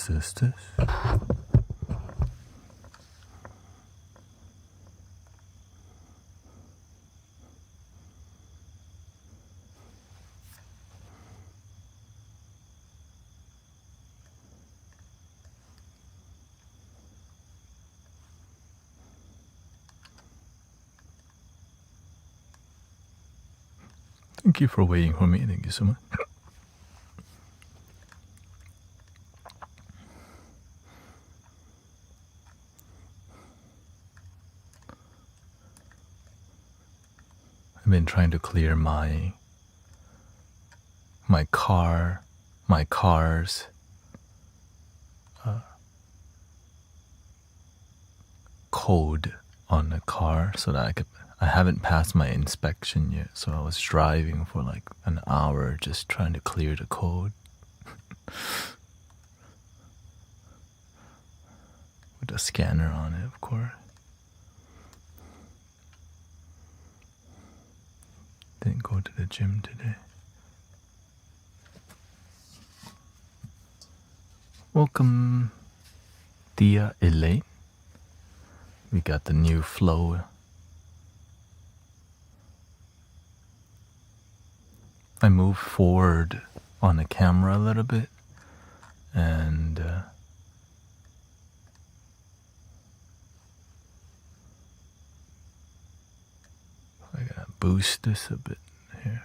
This. Thank you for waiting for me. Thank you so much. I've been trying to clear my car's code on the car so that I haven't passed my inspection yet, so I was driving for like an hour just trying to clear the code. With a scanner on it, of course. Didn't go to the gym today. Welcome, Dia Elaine. We got the new flow. I moved forward on the camera a little bit, and I gotta boost this a bit here.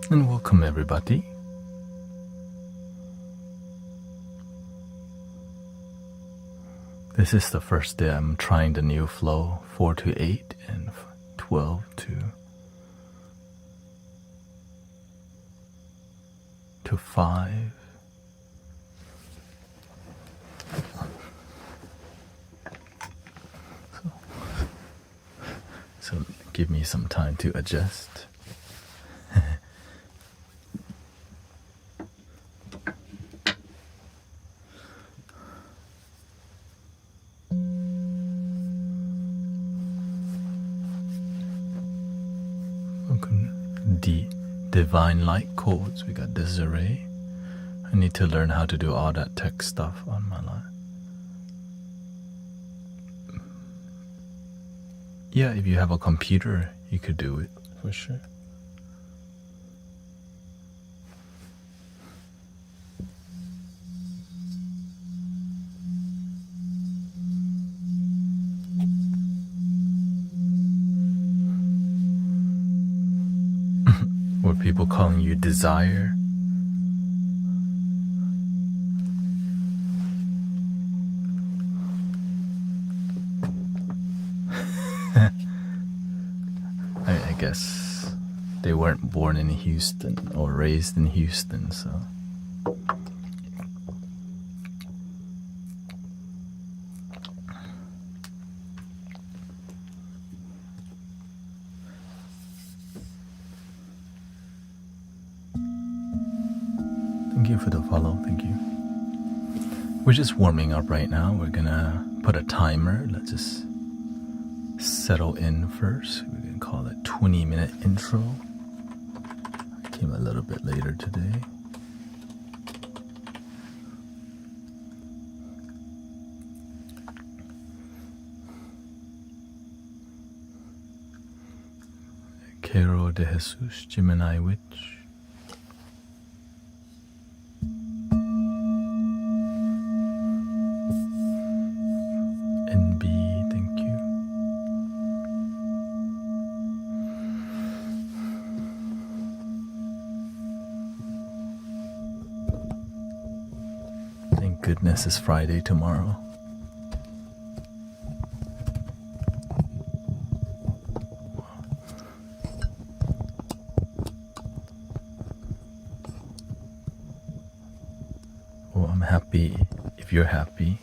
And welcome everybody. This is the first day I'm trying the new flow, 4 to 8 and 12 to 5. So give me some time to adjust. Divine light codes. We got Desiree. I need to learn how to do all that tech stuff on my line. Yeah, if you have a computer, you could do it for sure. Were people calling you desire? I guess they weren't born in Houston or raised in Houston, so. Thank you for the follow, thank you. We're just warming up right now. We're gonna put a timer. Let's just settle in first. We're gonna call it 20-minute intro. I came a little bit later today. Caro de Jesus, Gemini Witch. Goodness, it's Friday tomorrow. I'm happy if you're happy.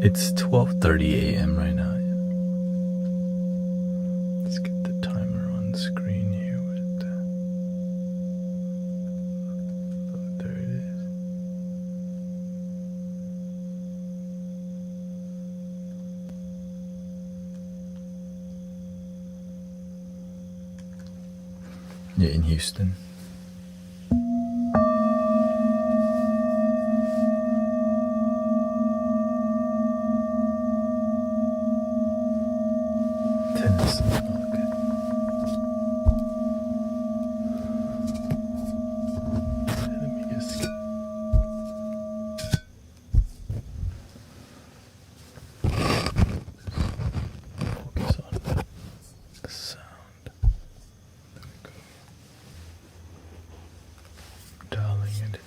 It's 12:30 a.m. right now. Let's get the timer on the screen here. Oh, there it is. Yeah, in Houston. Tennessee. Okay. Let me just focus on the sound. There we go. Dialing it in.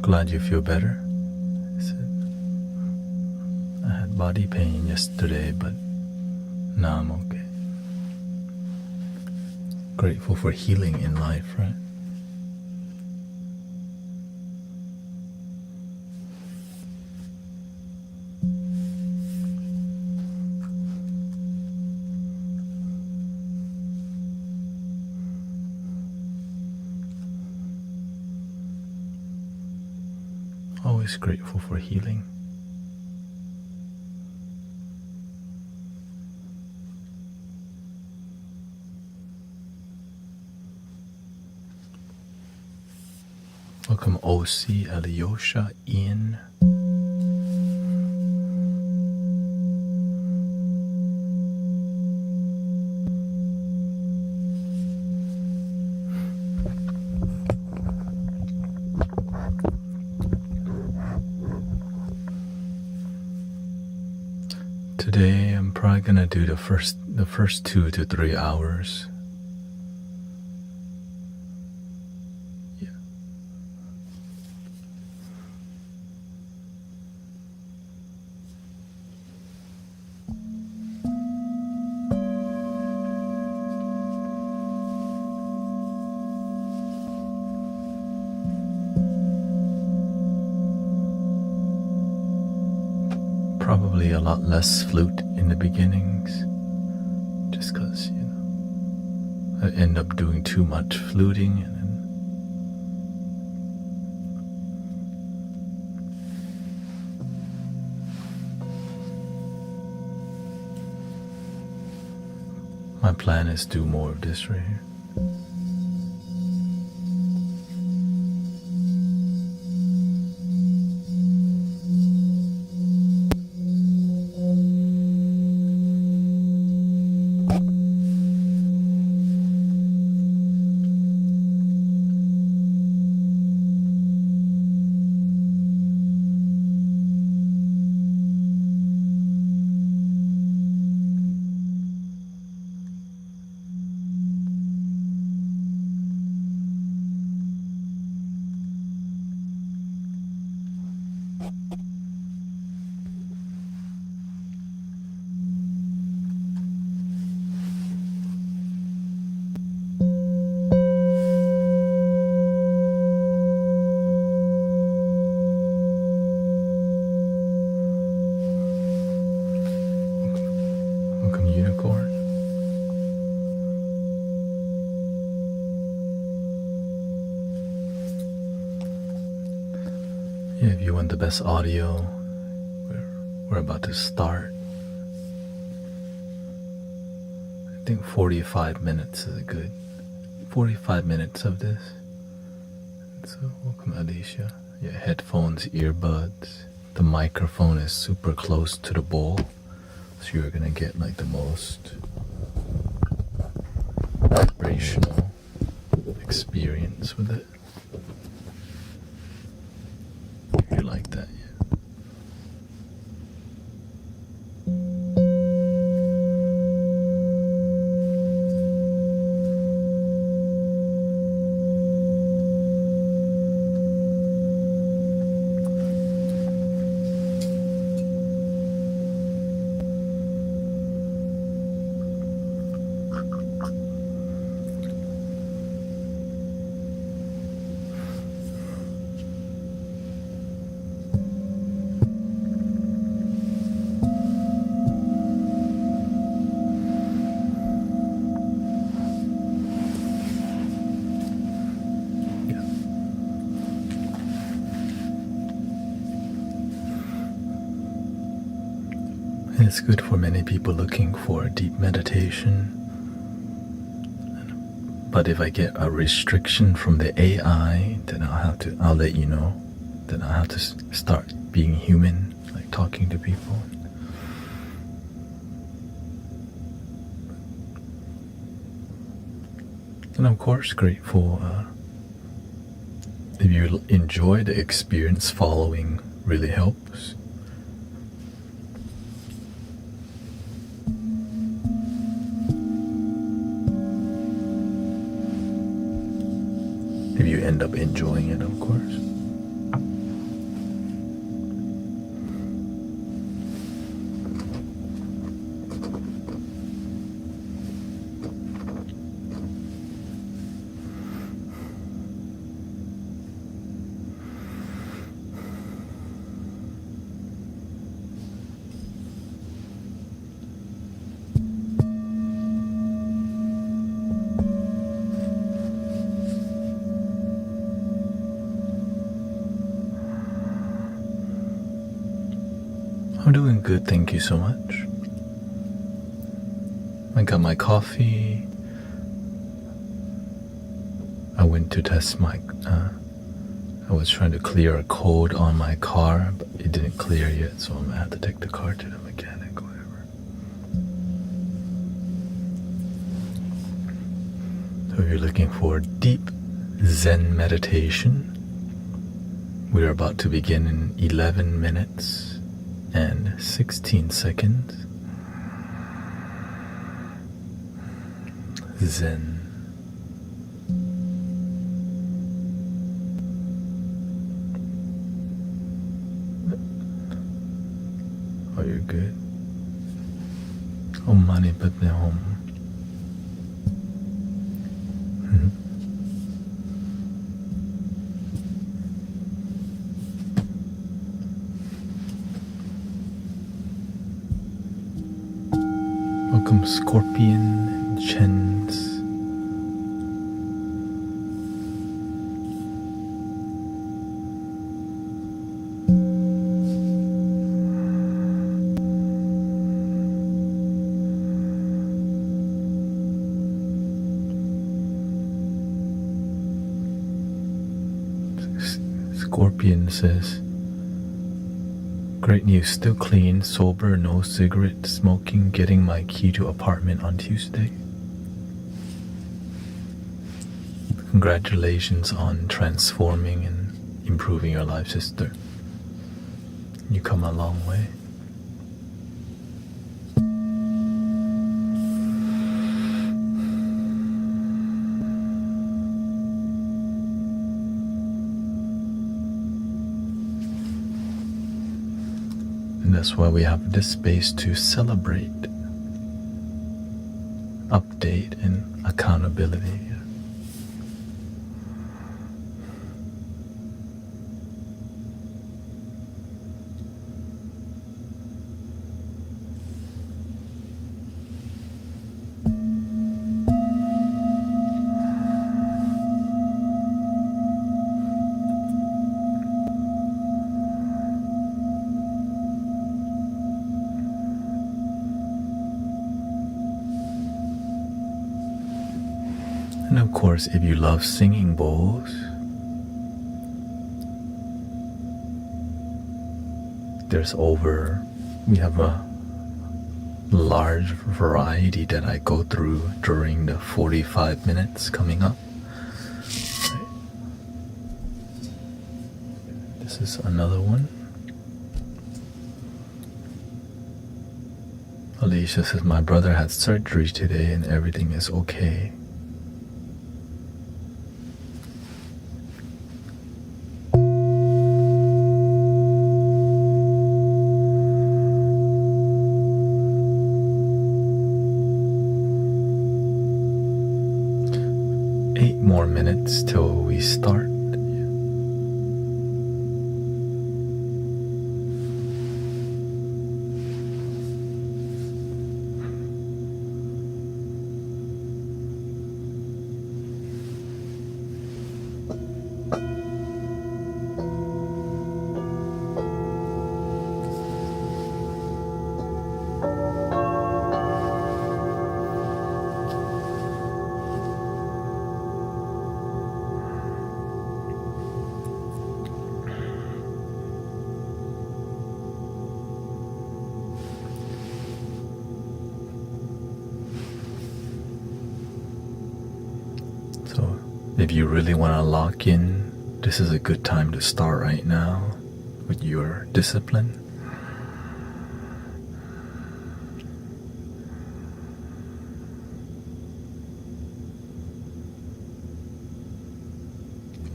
Glad you feel better. I had body pain yesterday, but now I'm okay. Grateful for healing in life, right? Always grateful for healing. Welcome OC, Alyosha, Ian. Today I'm probably gonna do the first 2 to 3 hours. Yeah. Probably a lot less flute in the beginnings, just because, I end up doing too much fluting, and then my plan is to do more of this right here. If you want the best audio, we're about to start. I think 45 minutes is a good 45 minutes of this. So welcome, Alicia. Yeah, headphones, earbuds. The microphone is super close to the bowl, so you're gonna get like the most vibrational experience with it. You like that, yeah. It's good for many people looking for deep meditation. But if I get a restriction from the AI, then I'll let you know. Then I'll have to start being human, like talking to people. And of course, grateful if you enjoy the experience. Following really helps. If you end up enjoying it, of course. I'm doing good, thank you so much. I got my coffee. I went to test my, I was trying to clear a code on my car, but it didn't clear yet, so I'm gonna have to take the car to the mechanic or whatever. So if you're looking for deep Zen meditation, we're about to begin in 11 minutes and 16 seconds. Zen. Oh, you're good. Om Mani Padme Hum. Welcome, Scorpion and Chens. Scorpion says, great news, still clean, sober, no cigarette smoking, getting my key to apartment on Tuesday. Congratulations on transforming and improving your life, sister. You come a long way. And that's why we have this space to celebrate, update, and accountability. And of course, if you love singing bowls, we have a large variety that I go through during the 45 minutes coming up. Right. This is another one. Alicia says, my brother had surgery today and everything is okay. More minutes till we start. So if you really want to lock in, this is a good time to start right now with your discipline.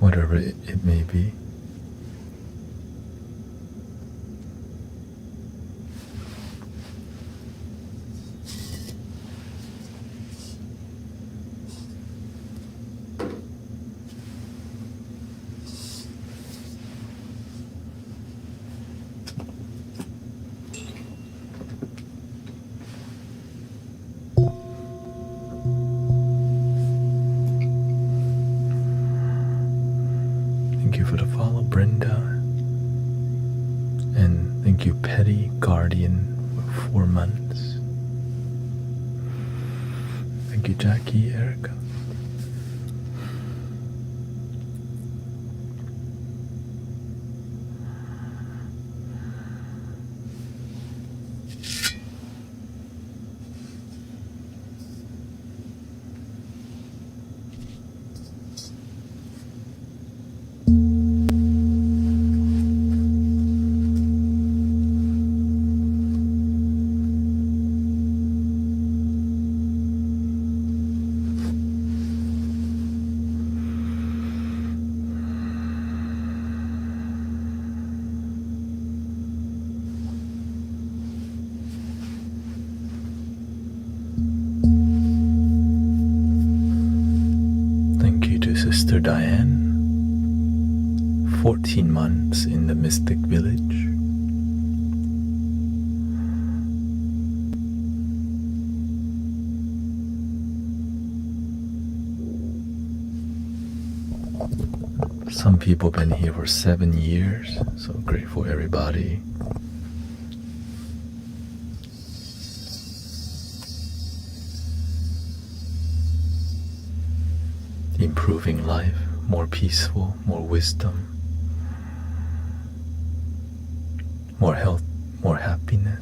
Whatever it may be. Thank you for the follow, Brenda. And thank you, Petty Guardian, for 4 months. Thank you, Jackie, Erica. Sister Diane, 14 months in the Mystic Village. Some people been here for 7 years, so grateful everybody. Improving life, more peaceful, more wisdom, more health, more happiness.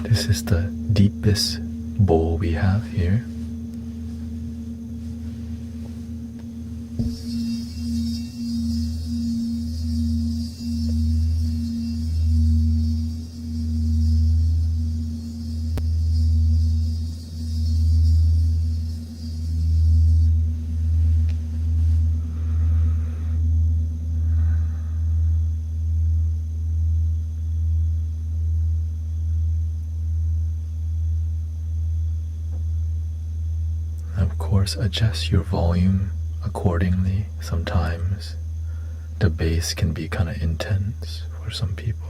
This is the deepest bowl we have here. Of course, adjust your volume accordingly. Sometimes the bass can be kind of intense for some people.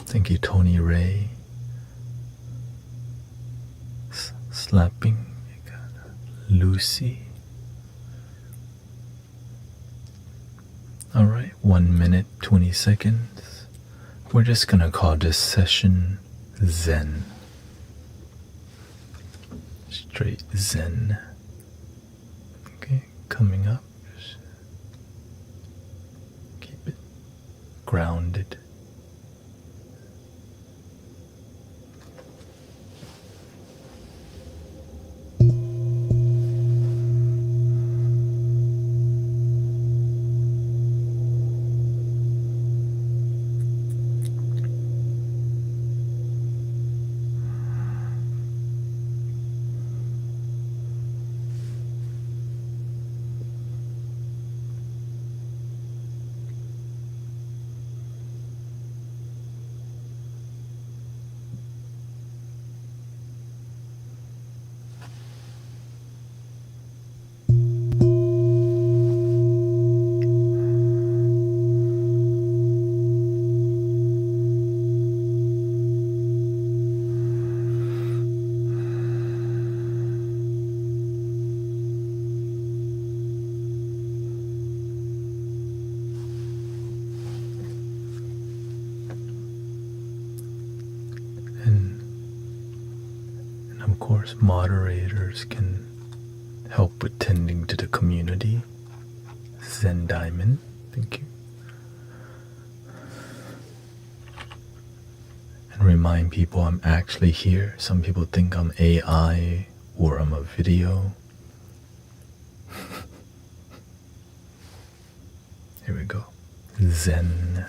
Thank you, Tony Ray. Slapping. You got Lucy. All right, 1 minute, 20 seconds. We're just gonna call this session Zen. Straight Zen. Okay, coming up. Just keep it grounded. Of course, moderators can help with tending to the community. Zen Diamond, thank you. And remind people I'm actually here. Some people think I'm AI or I'm a video. Here we go. Zen.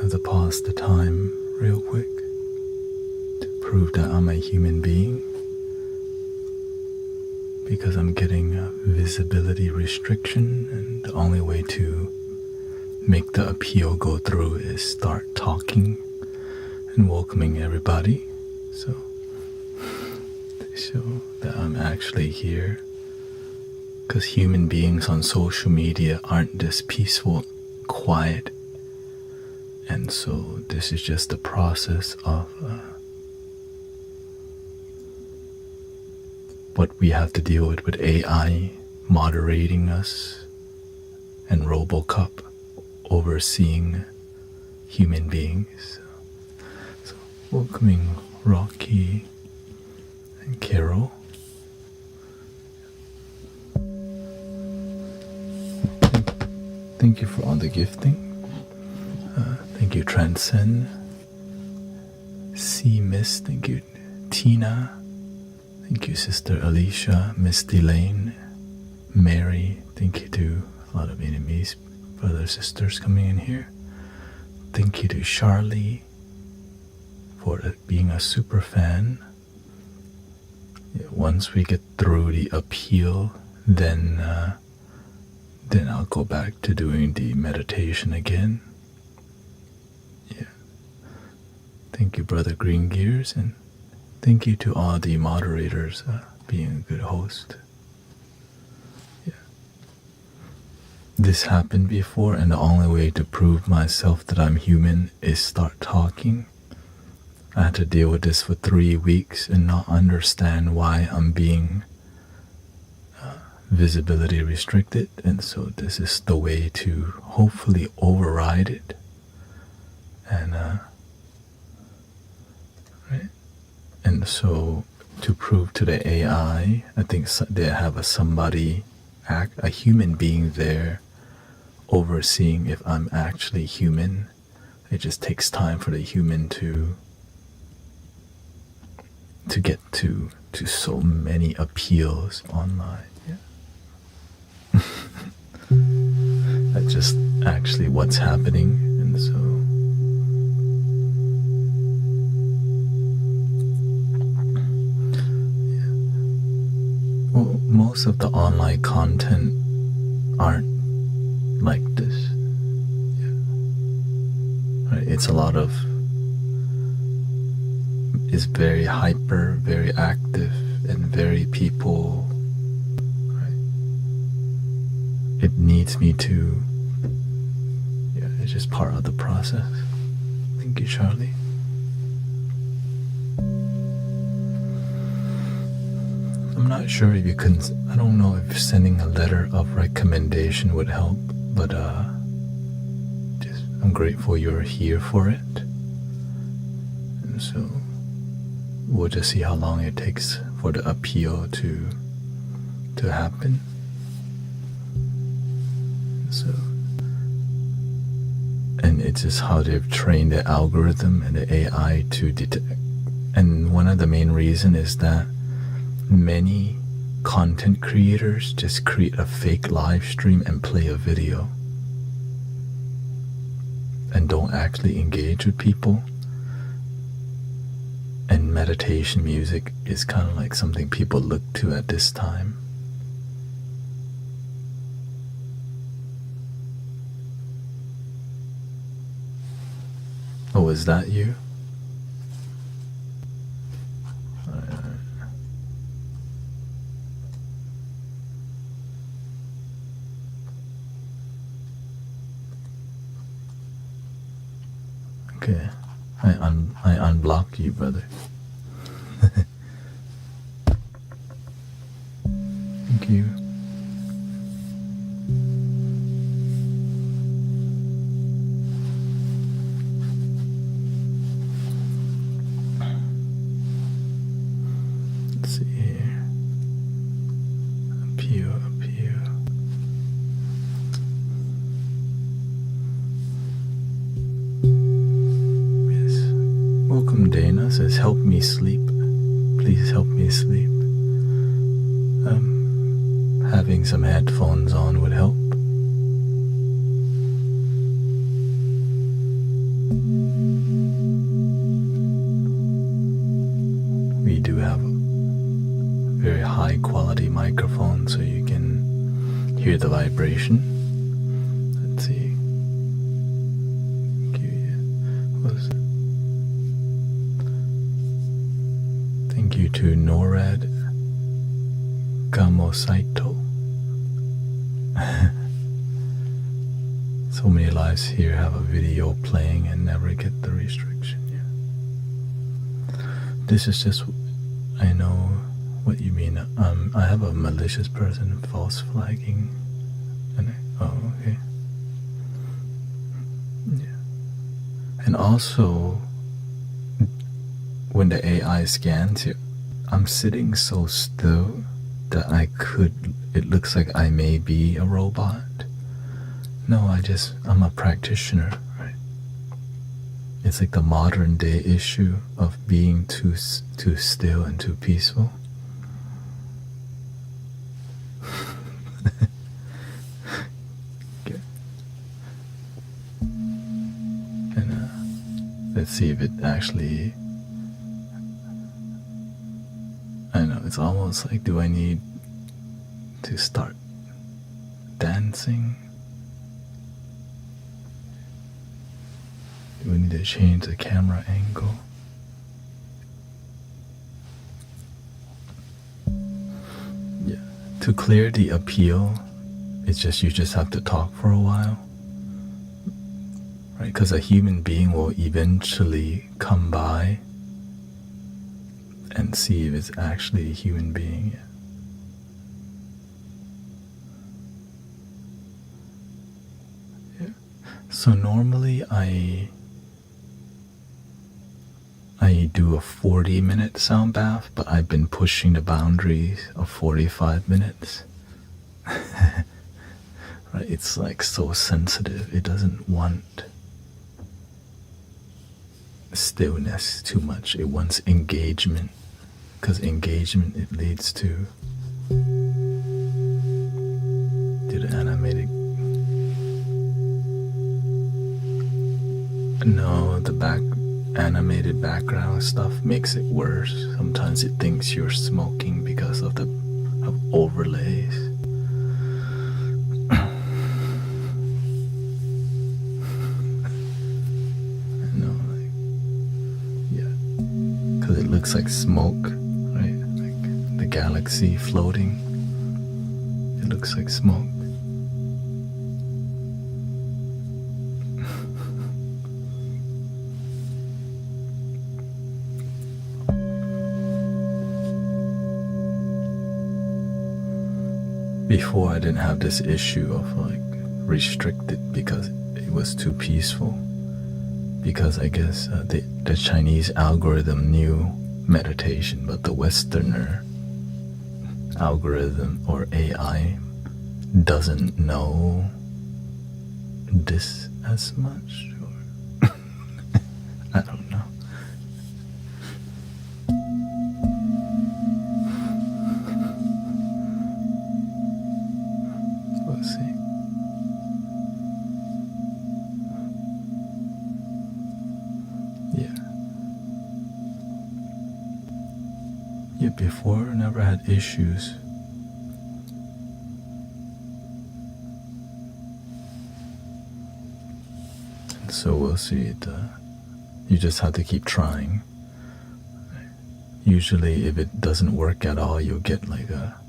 have to pause the time real quick to prove that I'm a human being, because I'm getting a visibility restriction, and the only way to make the appeal go through is start talking and welcoming everybody. So to show that I'm actually here, because human beings on social media aren't this peaceful, quiet, and so this is just the process of what we have to deal with AI moderating us and RoboCop overseeing human beings. So welcoming Rocky and Carol. Thank you for all the gifting. Thank you, Transcend. C Miss, thank you, Tina. Thank you, Sister Alicia, Misty Lane, Mary. Thank you to a lot of enemies, brothers, sisters coming in here. Thank you to Charlie for being a super fan. Yeah, once we get through the appeal, then I'll go back to doing the meditation again. Yeah. Thank you, Brother Green Gears, and thank you to all the moderators being a good host. Yeah. This happened before, and the only way to prove myself that I'm human is start talking. I had to deal with this for 3 weeks and not understand why I'm being visibility restricted, and so this is the way to hopefully override it. And right, and so to prove to the AI, I think they have a human being there overseeing if I'm actually human. It just takes time for the human to get to so many appeals online. That's just actually what's happening, and so yeah. Well, most of the online content aren't like this. Yeah. Right? It's very hyper, very active, and very people. It needs me to, yeah, it's just part of the process. Thank you, Charlie. I'm not sure if you can, I don't know if sending a letter of recommendation would help, but I'm grateful you're here for it. And so we'll just see how long it takes for the appeal to happen. So, and it's just how they've trained the algorithm and the AI to detect. And one of the main reasons is that many content creators just create a fake live stream and play a video and don't actually engage with people. And meditation music is kind of like something people look to at this time. Oh, is that you? Okay, I unblocked you, brother. Thank you. Let's see here. Appeal. Yes. Welcome, Dana. Says, help me sleep. Please help me sleep. Having some headphones on would help. We do have a very high quality microphone so you can hear the vibration. Let's see. Thank you to Norad Gamosaito. So many lives here have a video playing and never get the restriction. Yeah. This is just, I know what you mean. I have a malicious person false flagging. Oh, okay. Yeah. And also, when the AI scans you, I'm sitting so still that it looks like I may be a robot. No, I'm a practitioner, right? It's like the modern day issue of being too still and too peaceful. Okay. And let's see if it actually, I know, it's almost like, do I need to start dancing? Do we need to change the camera angle? Yeah. To clear the appeal, you just have to talk for a while. Right? Because a human being will eventually come by and see if it's actually a human being. Yeah. So normally I do a 40-minute sound bath, but I've been pushing the boundaries of 45 minutes. Right? It's like so sensitive. It doesn't want stillness too much. It wants engagement, because engagement, it leads to the animated. No, the animated background stuff makes it worse. Sometimes it thinks you're smoking because of overlays. Because it looks like smoke, right? Like the galaxy floating. It looks like smoke. Before, I didn't have this issue of like restricted because it was too peaceful. Because I guess the Chinese algorithm knew meditation, but the Westerner algorithm or AI doesn't know this as much. Or I don't know. Let's see. Yeah, before I never had issues. And so we'll see. You just have to keep trying. Usually if it doesn't work at all, you'll get like a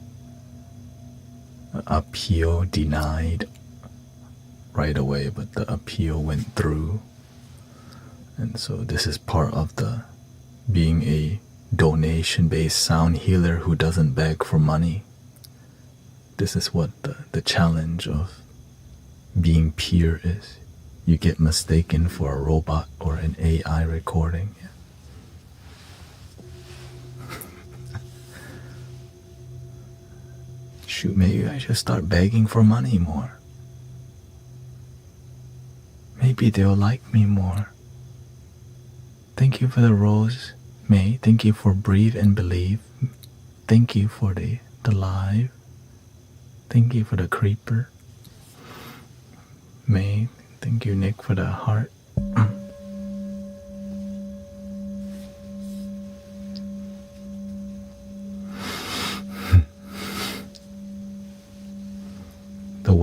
appeal denied right away, but the appeal went through. And so this is part of the being a donation-based sound healer who doesn't beg for money. This is what the challenge of being pure is. You get mistaken for a robot or an AI recording. Shoot, maybe I should start begging for money more. Maybe they'll like me more. Thank you for the rose, May. Thank you for breathe and believe. Thank you for the live. Thank you for the creeper. May. Thank you, Nick, for the heart.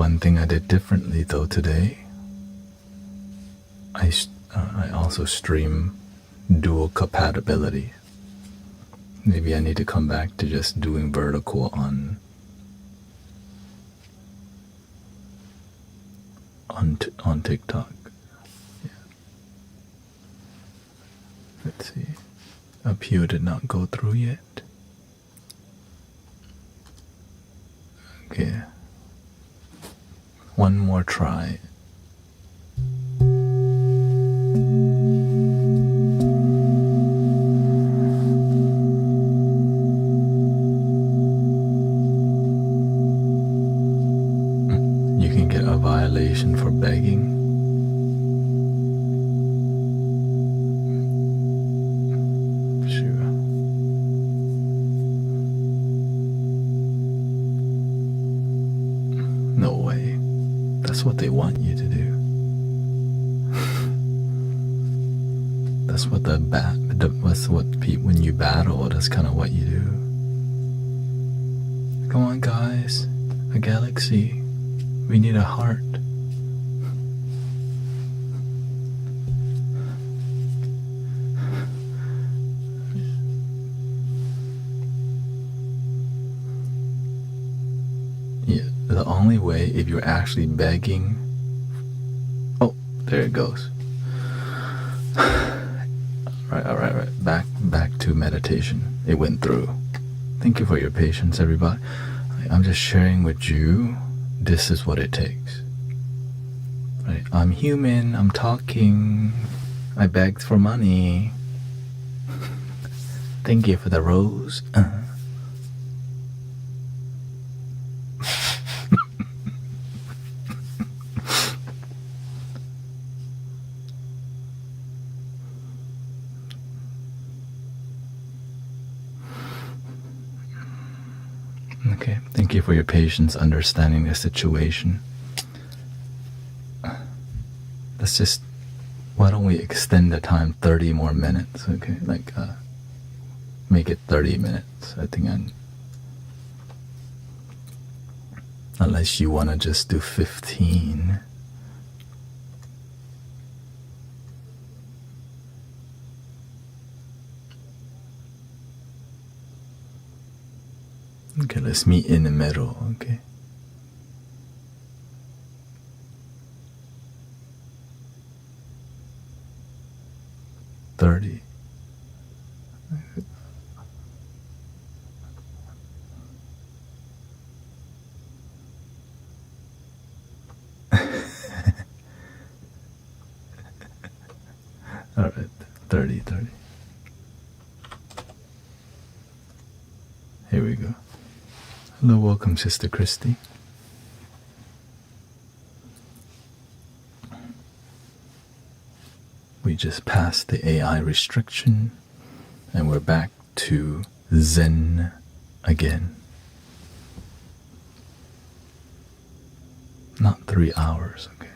one thing I did differently though today, I also stream dual compatibility. Maybe I need to come back to just doing vertical on TikTok. Yeah. Let's see. Appeal did not go through yet. Okay. One more try. You can get a violation for begging. Sure. No way. That's what they want you to do. That's what when you battle, that's kind of what you do. Come on, guys. A galaxy. We need a heart. Yeah, the only way, if you're actually begging. Oh, there it goes. All right. Back to meditation. It went through. Thank you for your patience, everybody. I'm just sharing with you. This is what it takes. Right? I'm human. I'm talking. I begged for money. Thank you for the rose. Okay, thank you for your patience understanding the situation. Let's just, why don't we extend the time 30 more minutes, okay? Make it 30 minutes. I think unless you want to just do 15. Okay, let's meet in the middle, okay? $30. All right, 30. Here we go. Hello, welcome, Sister Christy. We just passed the AI restriction, and we're back to Zen again. Not 3 hours, okay?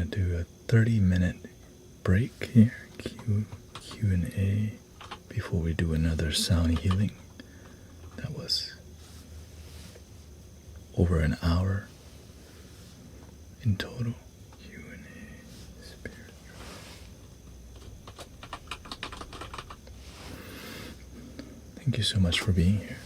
gonna do a 30-minute break here, Q&A, before we do another sound healing. That was over an hour in total. Q&A, spiritual. Thank you so much for being here.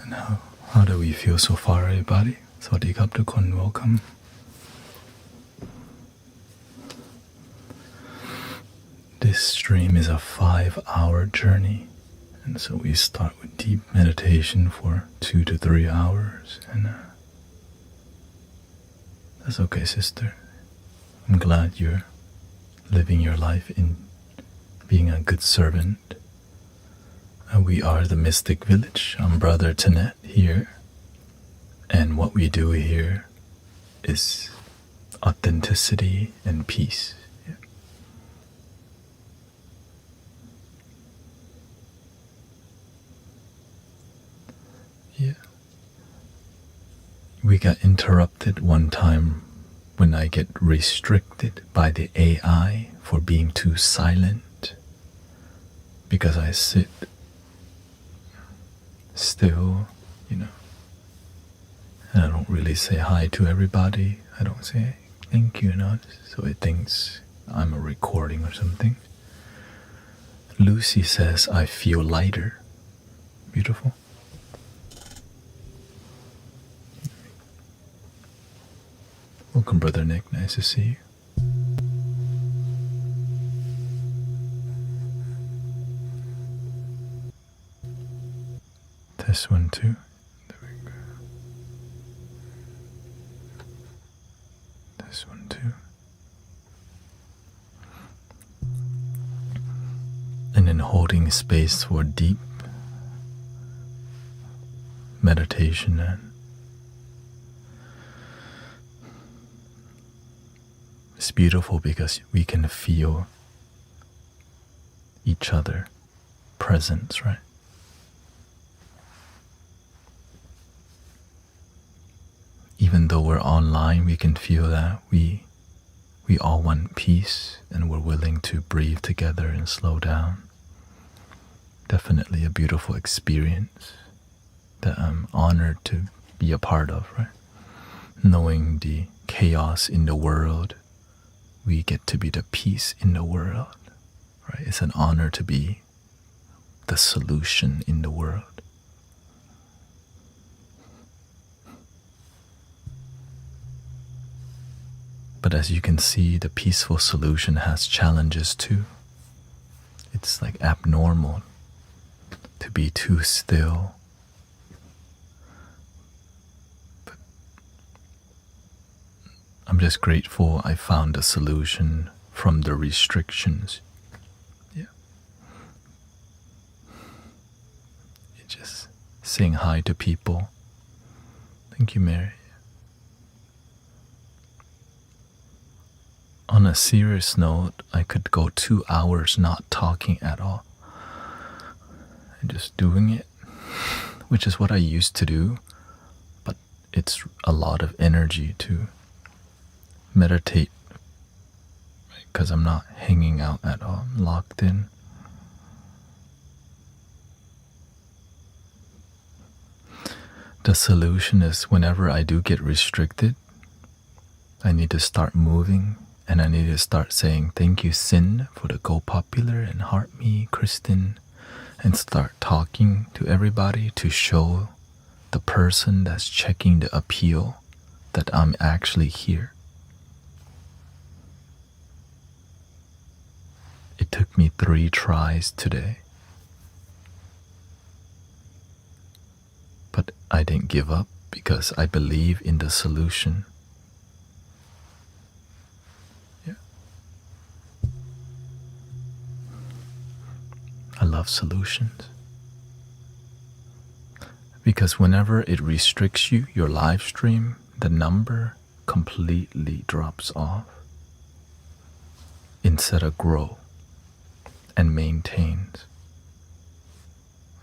And how do we feel so far, everybody? Sawadee to Kun, welcome. This stream is a 5-hour journey, and so we start with deep meditation for 2 to 3 hours, and that's okay, sister. I'm glad you're living your life in being a good servant. We are the Mystic Village. I'm Brother Thanet here, and what we do here is authenticity and peace. Yeah. We got interrupted one time when I get restricted by the AI for being too silent, because I sit still, and I don't really say hi to everybody. I don't say thank you, so it thinks I'm a recording or something. Lucy says, I feel lighter. Beautiful. Welcome, Brother Nick. Nice to see you. Test 1, 2. There we go. Test 1, 2. And then holding space for deep meditation, and it's beautiful because we can feel each other presence, right? Even though we're online, we can feel that we all want peace, and we're willing to breathe together and slow down. Definitely a beautiful experience that I'm honored to be a part of, right? Knowing the chaos in the world, we get to be the peace in the world, right? It's an honor to be the solution in the world. But as you can see, the peaceful solution has challenges too. It's like abnormal to be too still. But I'm just grateful I found a solution from the restrictions. Yeah. You're just saying hi to people. Thank you, Mary. On a serious note, I could go 2 hours not talking at all and just doing it, which is what I used to do, but it's a lot of energy to meditate, because I'm not hanging out at all, I'm locked in. The solution is, whenever I do get restricted, I need to start moving. And I need to start saying thank you, Sin, for the Go Popular, and Heart Me, Kristen, and start talking to everybody to show the person that's checking the appeal that I'm actually here. It took me 3 tries today, but I didn't give up because I believe in the solution. love solutions. Because whenever it restricts you, your live stream, the number completely drops off instead of grow and maintains.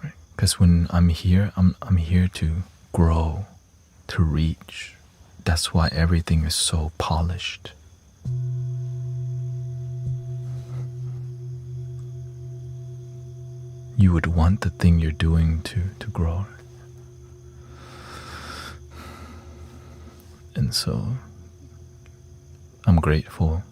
Right? Because when I'm here, I'm here to grow, to reach. That's why everything is so polished. You would want the thing you're doing to grow. And so I'm grateful.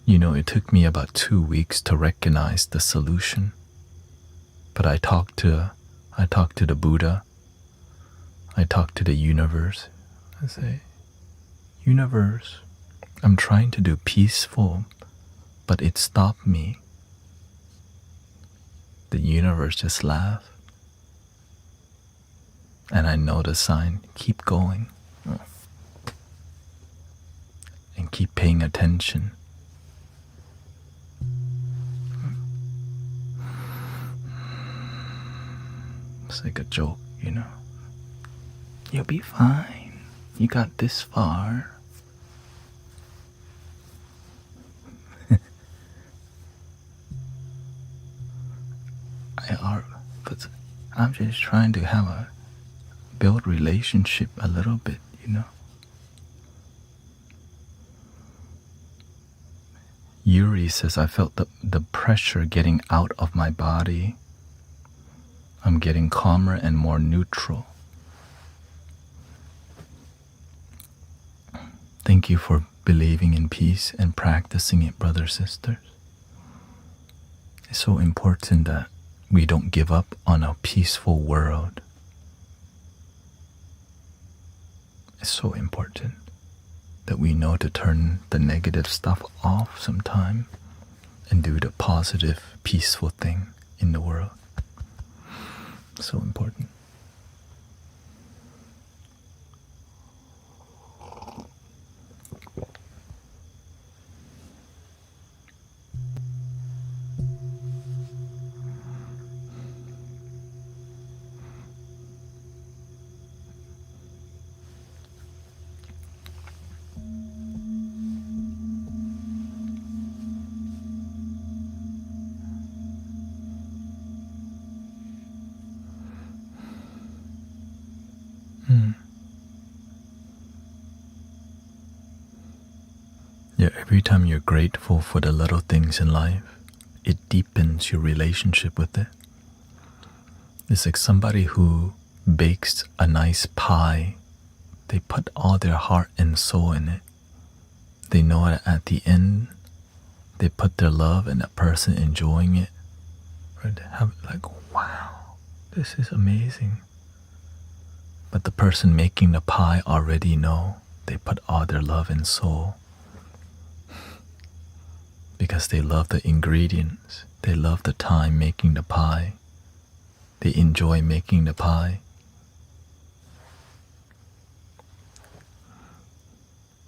You know, it took me about 2 weeks to recognize the solution. But I talked to the Buddha. I talked to the universe. I say, universe, I'm trying to do peaceful, but it stopped me. The universe just laughed. And I know the sign, keep going. And keep paying attention. It's like a joke, you know. You'll be fine. You got this far. But I'm just trying to build relationship a little bit, you know. Yuri says, I felt the pressure getting out of my body. I'm getting calmer and more neutral. Thank you for believing in peace and practicing it, brothers, sisters. It's so important that we don't give up on a peaceful world. It's so important that we know to turn the negative stuff off sometime and do the positive, peaceful thing in the world. So important. Yeah, every time you're grateful for the little things in life, it deepens your relationship with it. It's like somebody who bakes a nice pie. They put all their heart and soul in it. They know that at the end, they put their love in that person enjoying it. Right? Wow, this is amazing. But the person making the pie already know they put all their love and soul. Because they love the ingredients. They love the time making the pie. They enjoy making the pie.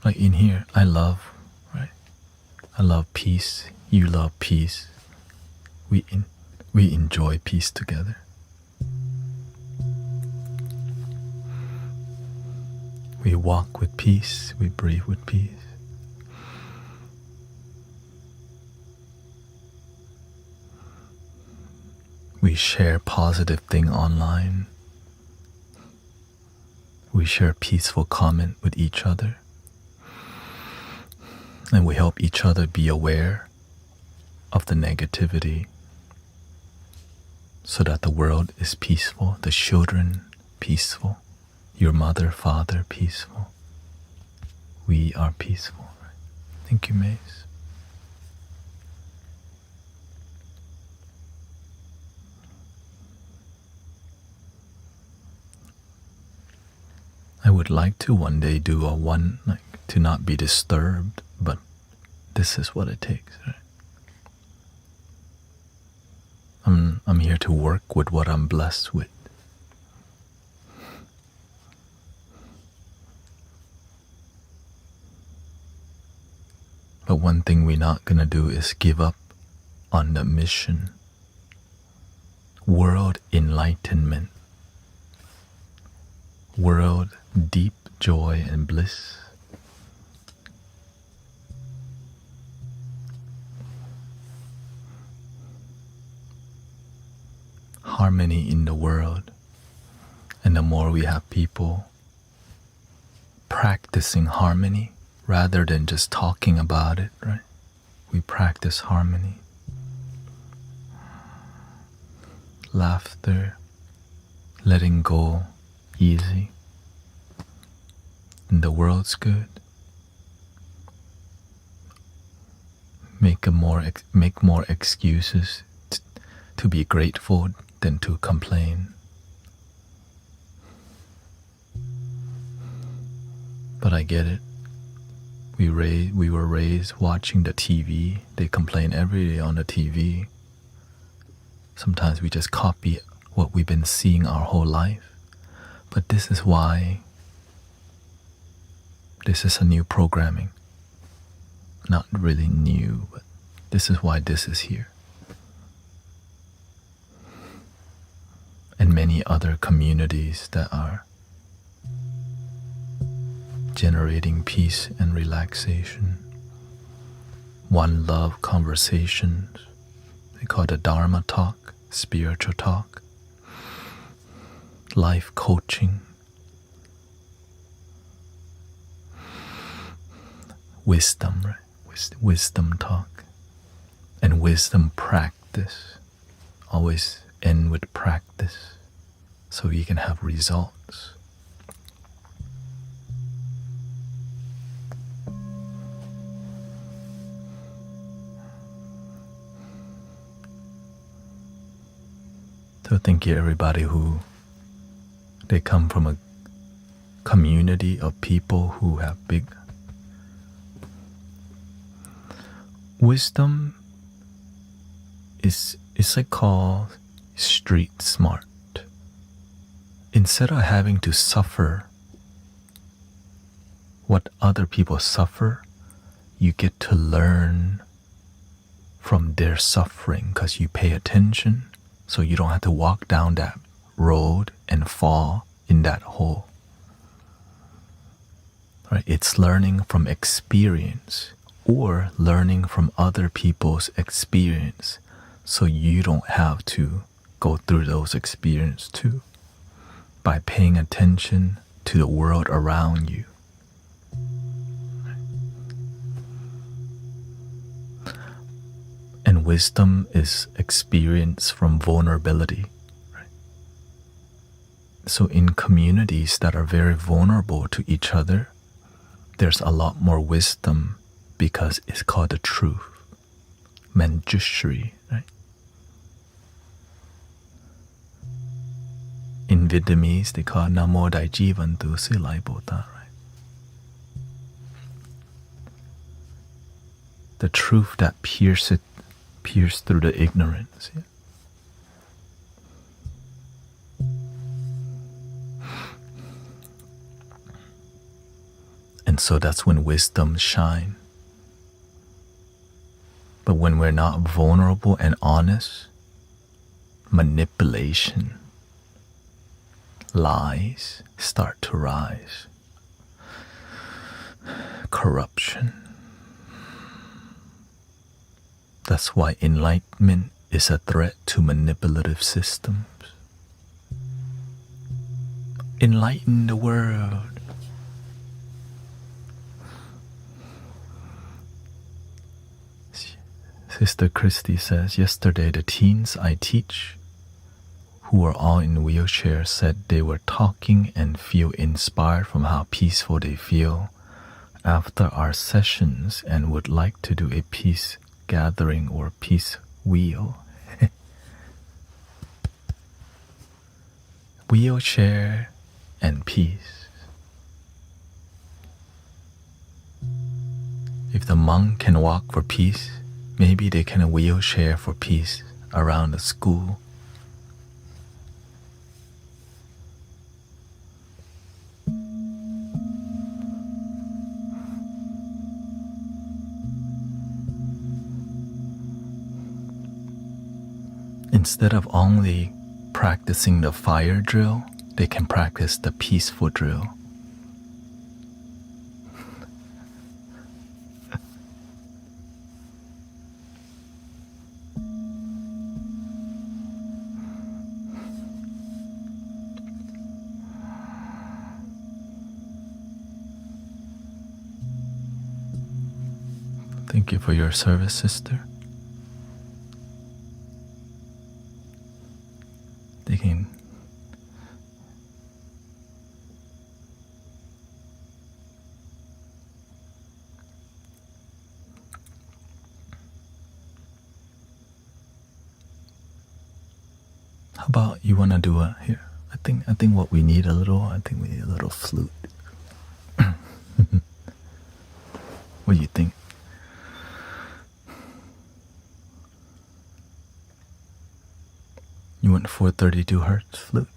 Like in here, I love peace. You love peace. We enjoy peace together. We walk with peace. We breathe with peace. We share positive thing online. We share peaceful comment with each other. And we help each other be aware of the negativity so that the world is peaceful, the children peaceful, your mother, father peaceful. We are peaceful. Thank you, Mace. I would like to one day do to not be disturbed, but this is what it takes, right? I'm here to work with what I'm blessed with. But one thing we're not going to do is give up on the mission. World enlightenment. World deep joy and bliss. Harmony in the world. And the more we have people practicing harmony rather than just talking about it, right? We practice harmony. Laughter, letting go, easy. And the world's good. Make more excuses to be grateful than to complain. But I get it. We were raised watching the TV. They complain every day on the TV. Sometimes we just copy what we've been seeing our whole life. But this is why this is a new programming. Not really new, but this is why this is here. And many other communities that are generating peace and relaxation. One love conversations. They call it the Dharma talk, spiritual talk. Life coaching. Wisdom, right? Wisdom talk. And wisdom practice. Always end with practice. So you can have results. So thank you everybody who they come from a community of people who have big wisdom is like called street smart. Instead of having to suffer what other people suffer, you get to learn from their suffering because you pay attention. So you don't have to walk down that road and fall in that hole. Right? It's learning from experience or learning from other people's experience so you don't have to go through those experiences too by paying attention to the world around you. And wisdom is experience from vulnerability. Right? So in communities that are very vulnerable to each other, there's a lot more wisdom because it's called the truth. Manjushri, right? In Vietnamese, they call it Namo Dai Jivan Tu Silai Bota, right? The truth that pierces through the ignorance. Yeah? And so that's when wisdom shines. But when we're not vulnerable and honest, manipulation, lies start to rise. Corruption. That's why enlightenment is a threat to manipulative systems. Enlighten the world. Sister Christy says, yesterday the teens I teach, who are all in wheelchairs, said they were talking and feel inspired from how peaceful they feel after our sessions and would like to do a peace gathering or peace wheel. Wheelchair and peace. If the monk can walk for peace, maybe they can wheelchair for peace around the school. instead of only practicing the fire drill, they can practice the peaceful drill. Thank you for your service, sister. They can How about you wanna do a here? I think what we need a little, I think we need a little flute. What do you think? You want 432 hertz flute?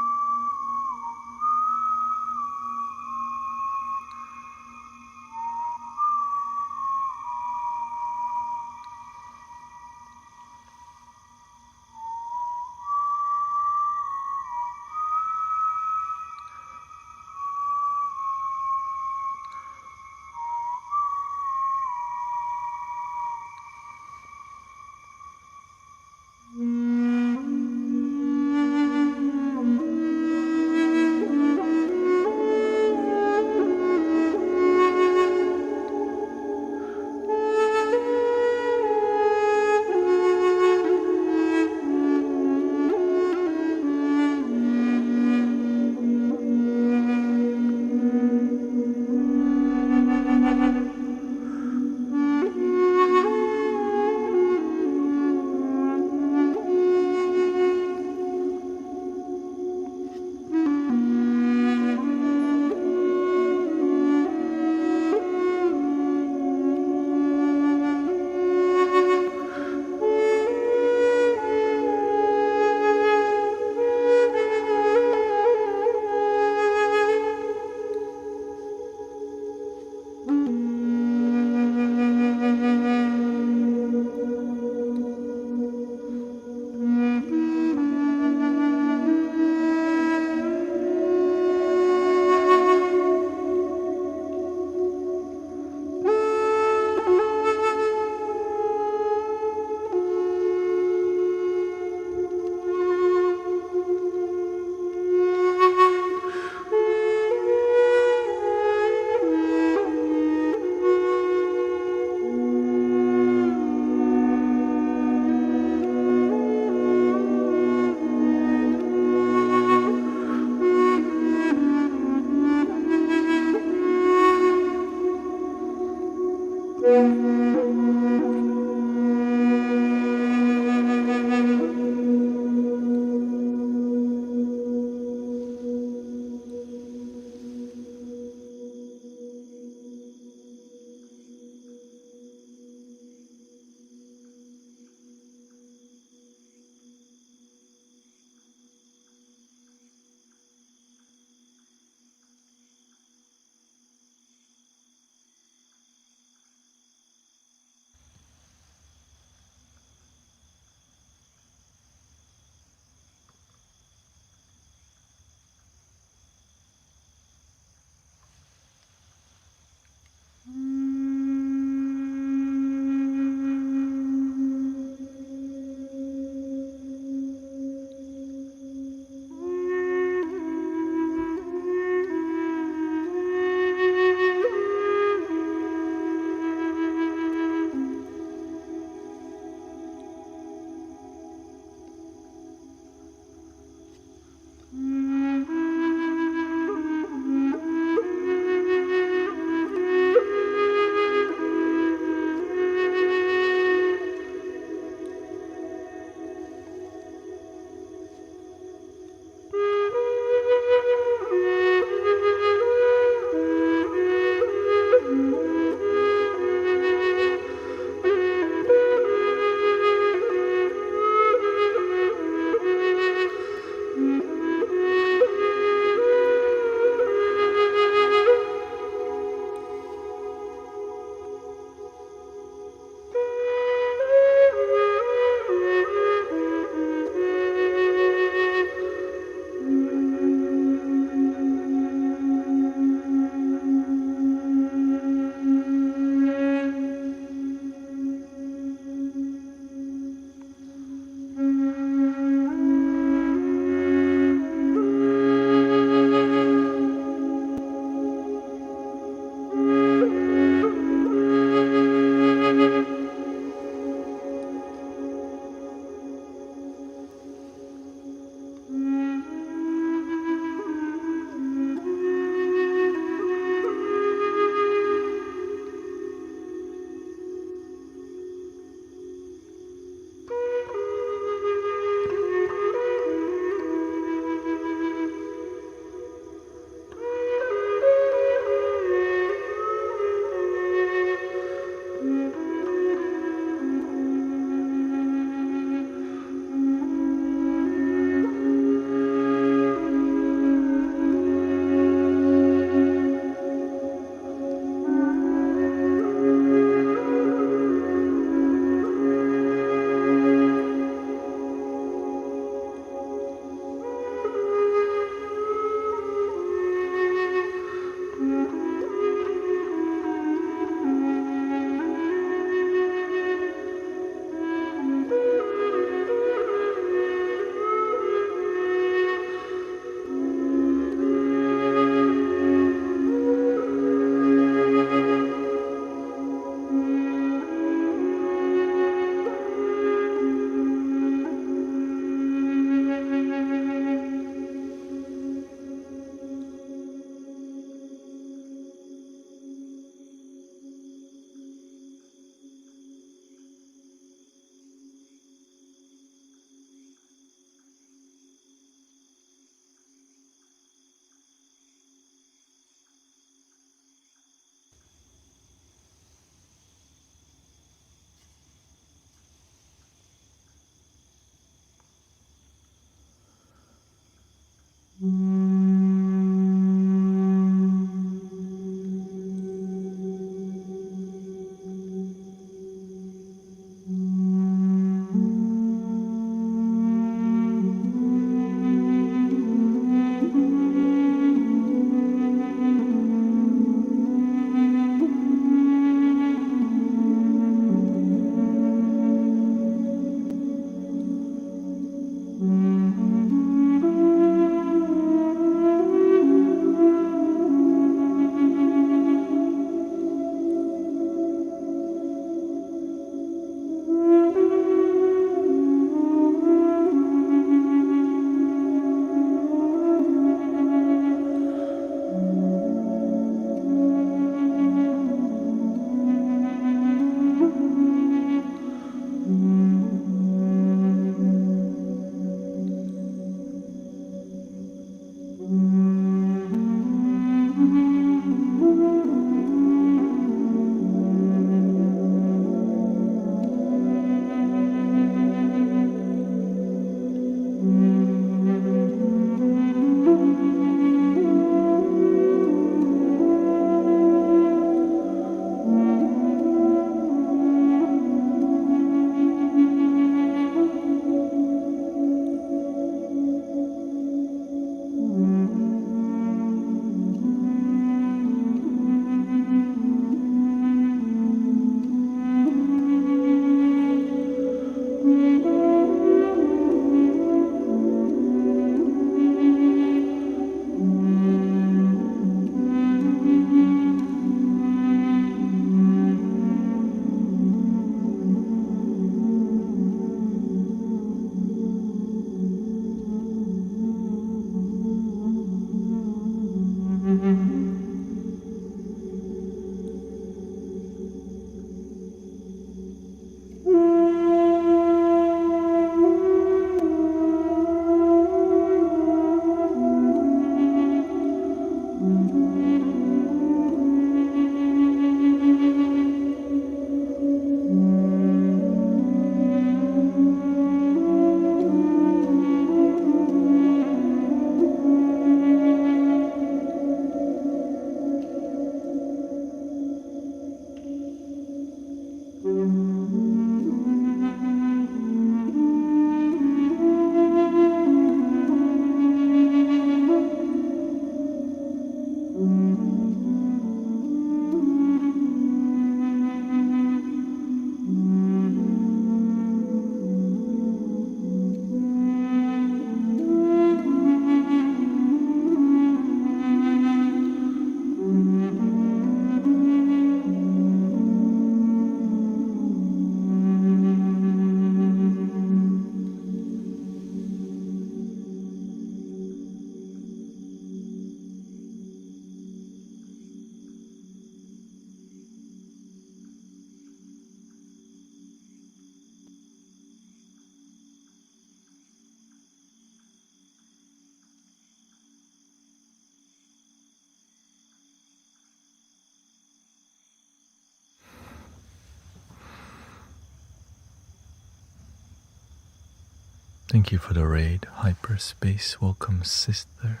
Thank you for the raid, Hyperspace. Welcome, Sister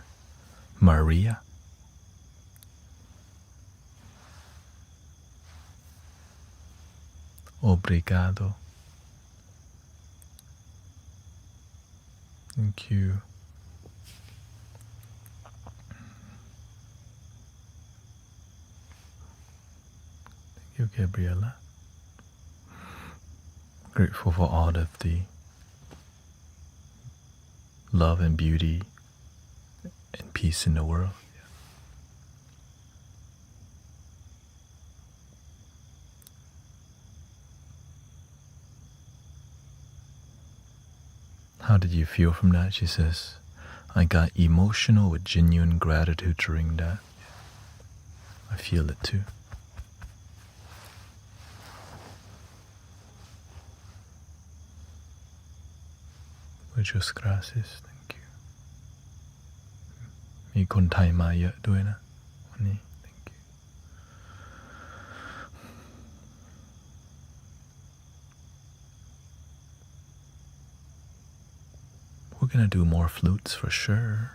Maria. Obrigado. Thank you. Thank you, Gabriella. Grateful for all of the love and beauty and peace in the world. How did you feel from that? She says, I got emotional with genuine gratitude during that. I feel it too. Muchas gracias. Thank you. มีคนไทยมาเยอะด้วยนะวันนี้ Thank you. We're gonna do more flutes for sure.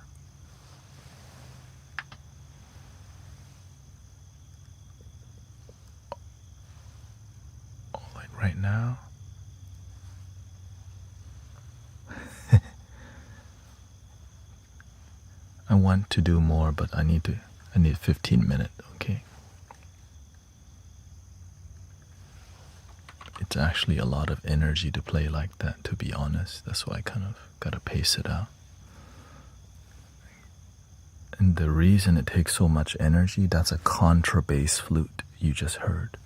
Oh, like right now. I want to do more, but I need 15 minutes, okay? It's actually a lot of energy to play like that, to be honest. That's why I kind of gotta pace it out. And the reason it takes so much energy, that's a contrabass flute you just heard.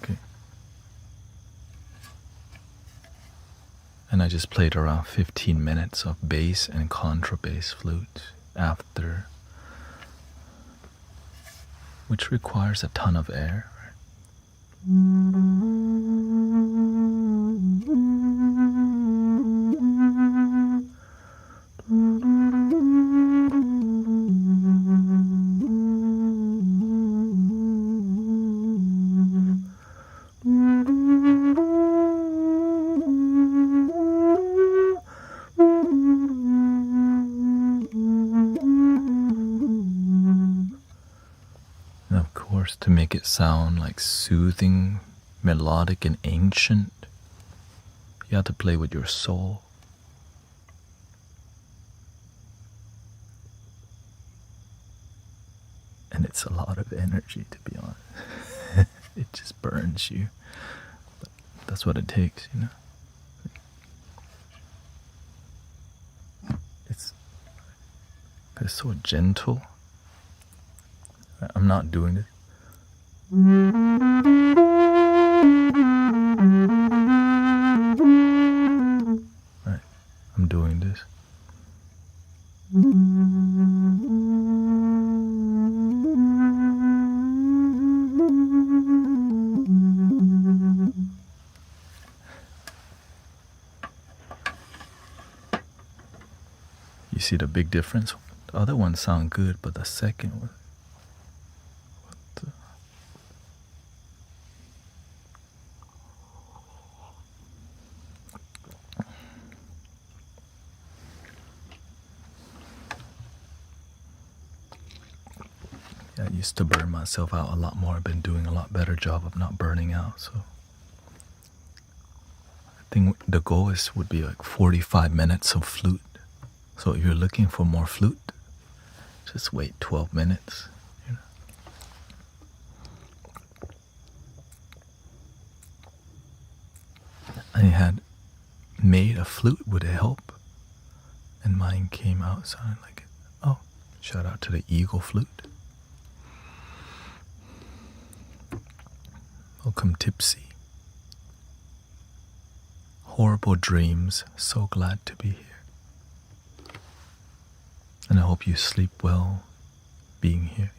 Okay. And I just played around 15 minutes of bass and contrabass flute after, which requires a ton of air. And of course, to make it sound like soothing, melodic, and ancient, you have to play with your soul. And it's a lot of energy, to be honest. It just burns you. But that's what it takes, you know? It's so gentle. I'm not doing it. Right. I'm doing this. You see the big difference? The other ones sound good, but the second one, I used to burn myself out a lot more. I've been doing a lot better job of not burning out. So I think the goal would be like 45 minutes of flute. So if you're looking for more flute, just wait 12 minutes. You know? I had made a flute with a help, and mine came out sounding like it. Oh, shout out to the Eagle Flute. Welcome, Tipsy. Horrible dreams. So glad to be here. And I hope you sleep well being here.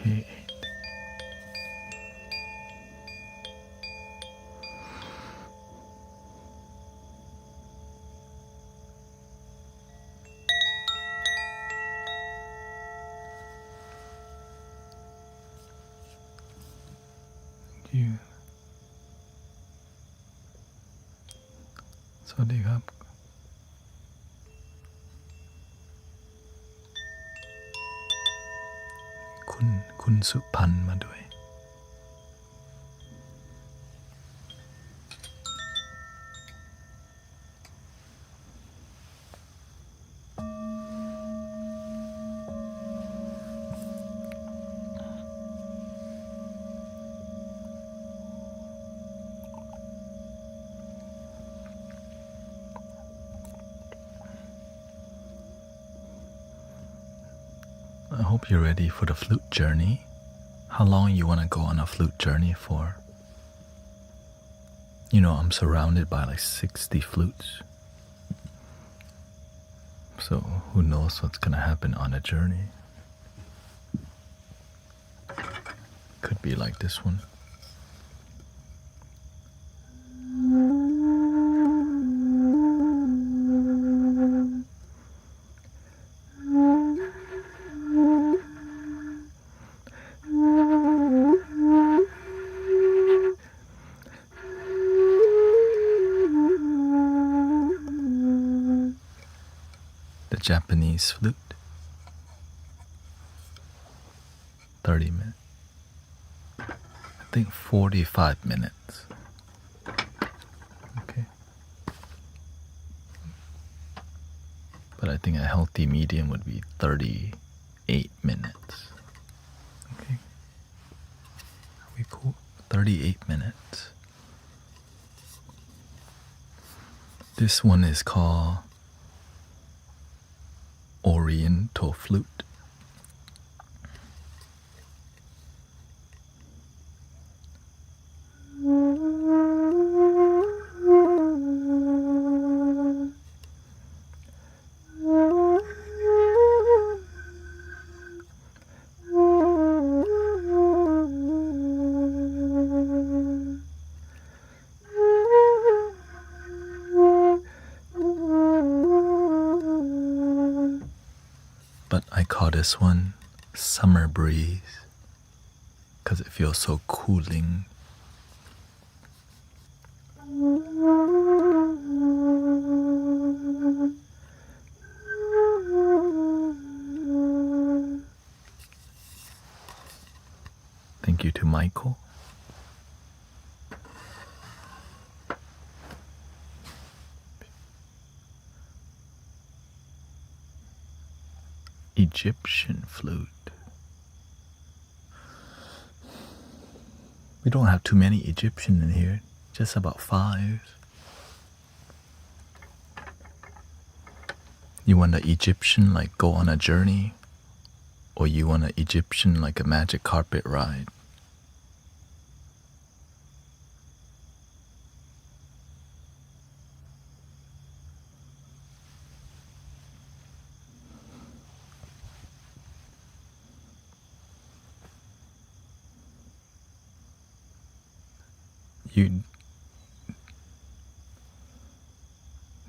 38. Thank you. สวัสดีครับคุณสุพันธ์มาด้วย I hope you're ready for the flute journey. How long you want to go on a flute journey for? You know, I'm surrounded by like 60 flutes. So who knows what's going to happen on a journey. Could be like this one. Japanese flute, 30 minutes, I think 45 minutes, okay, but I think a healthy medium would be 38 minutes, okay, are we cool? 38 minutes. This one is called Oriental flute. But I call this one Summer Breeze because it feels so cooling. Thank you to Michael. Egyptian flute. We don't have too many Egyptian in here, just about 5. You want an Egyptian like go on a journey, or you want an Egyptian like a magic carpet ride?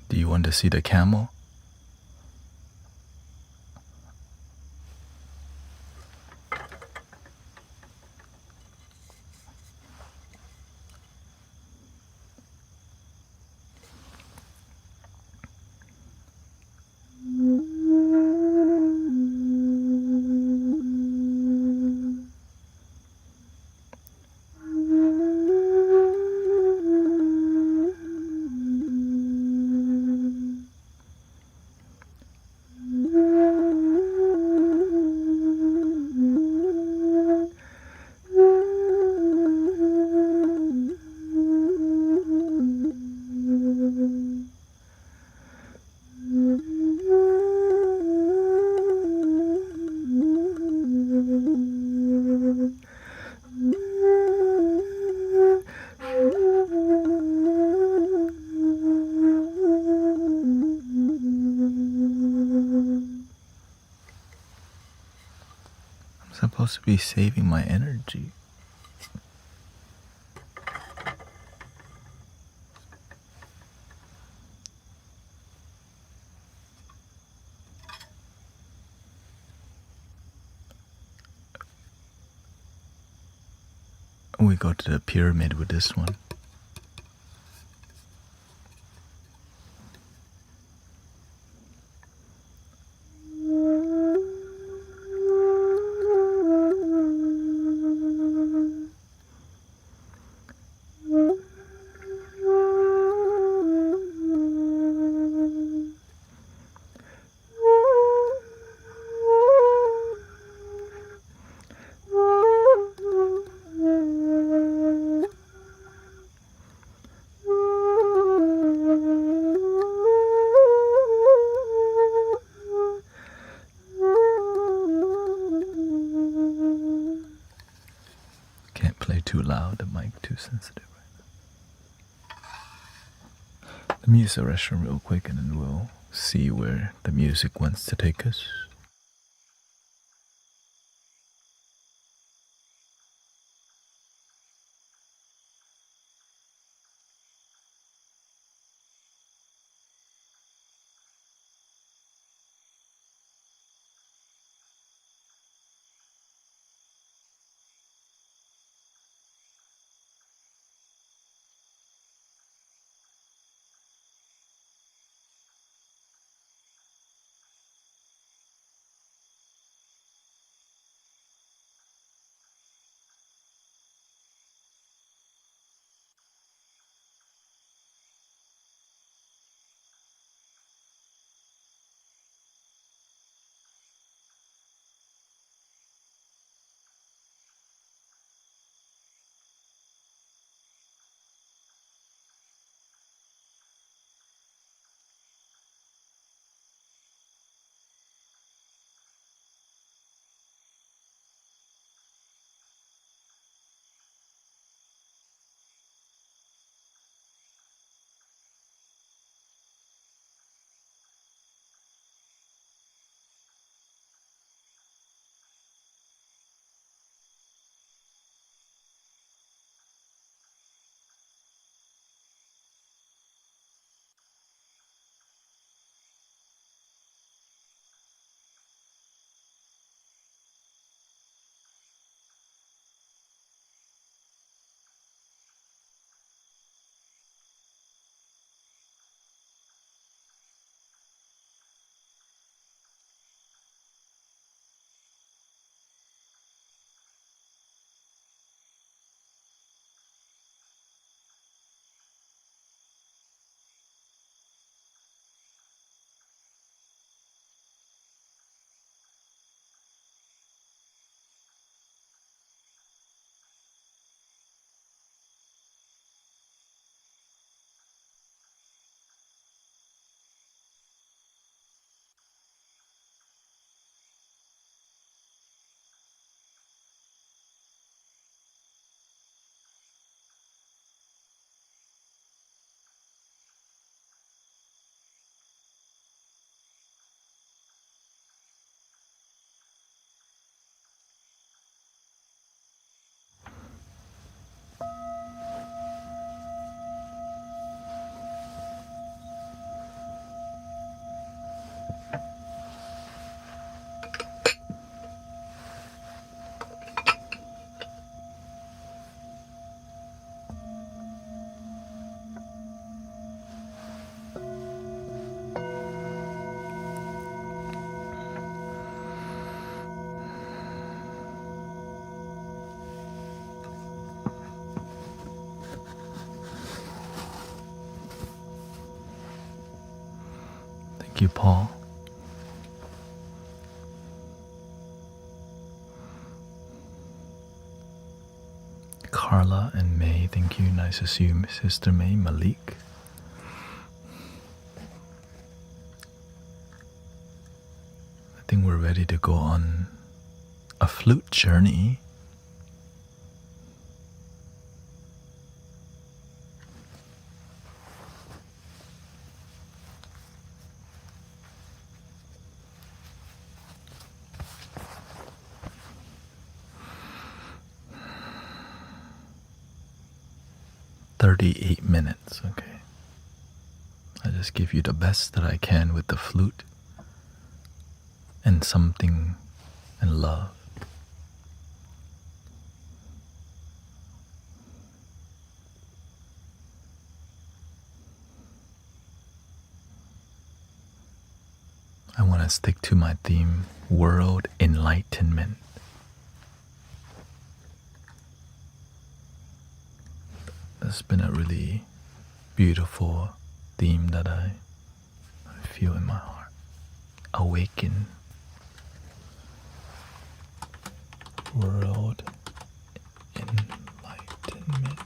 Do you want to see the camel? supposed to be saving my energy. We go to the pyramid with this one. Too loud, the mic too sensitive right now. Let me use the restroom real quick and then we'll see where the music wants to take us. Thank you, Paul. Carla and May, thank you. Nice to see you, Sister May. Malik. I think we're ready to go on a flute journey. 38 minutes, okay? I just give you the best that I can with the flute and something and love. I want to stick to my theme, world enlightenment. That's been a really beautiful theme that I feel in my heart. Awaken. World enlightenment.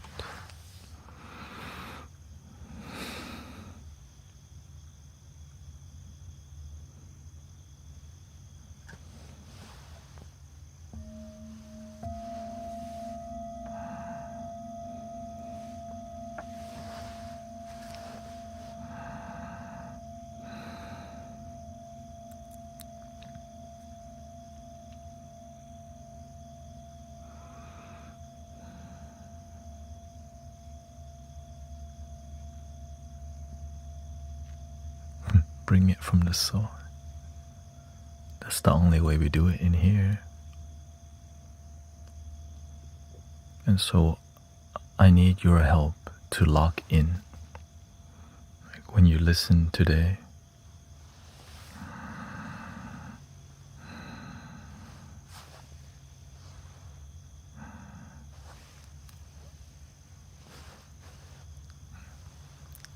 Bring it from the soul. That's the only way we do it in here. And so I need your help to lock in. Like when you listen today,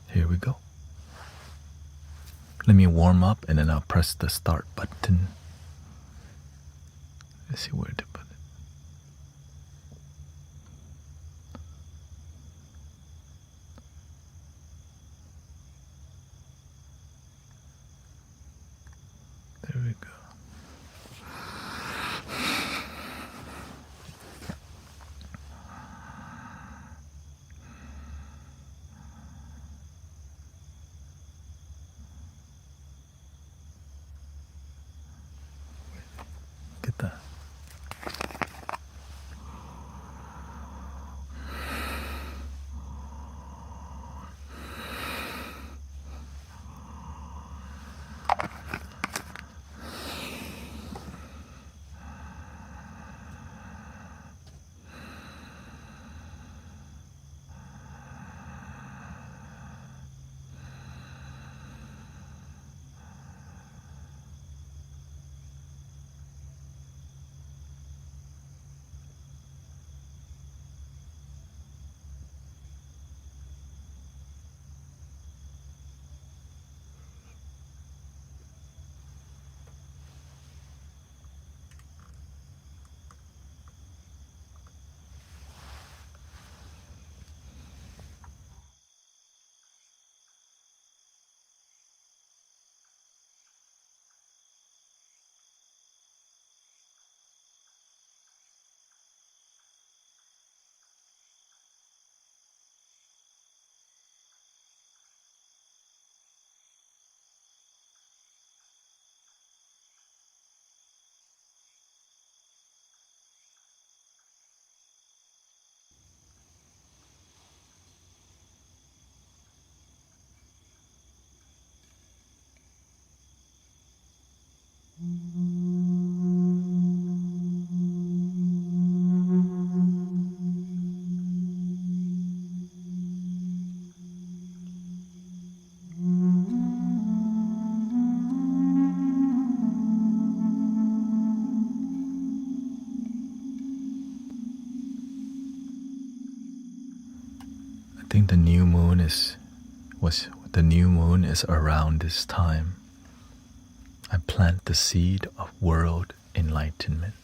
here we go. Let me warm up and then I'll press the start button. Let's see where to put it. There we go. Get that. I think the new moon is around this time. I plant the seed of world enlightenment.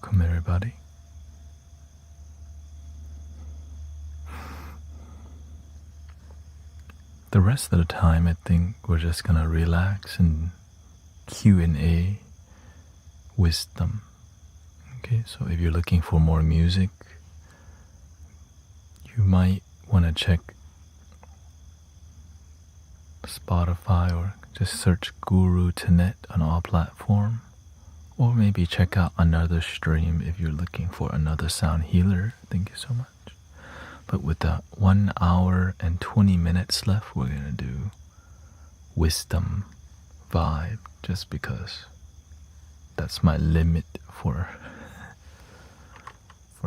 Welcome, everybody. The rest of the time, I think we're just gonna relax and Q&A wisdom. Okay, so if you're looking for more music, you might want to check Spotify or just search Guru Thanet on all platforms. Or maybe check out another stream if you're looking for another sound healer. Thank you so much. But with the 1 hour and 20 minutes left, we're going to do wisdom vibe just because that's my limit for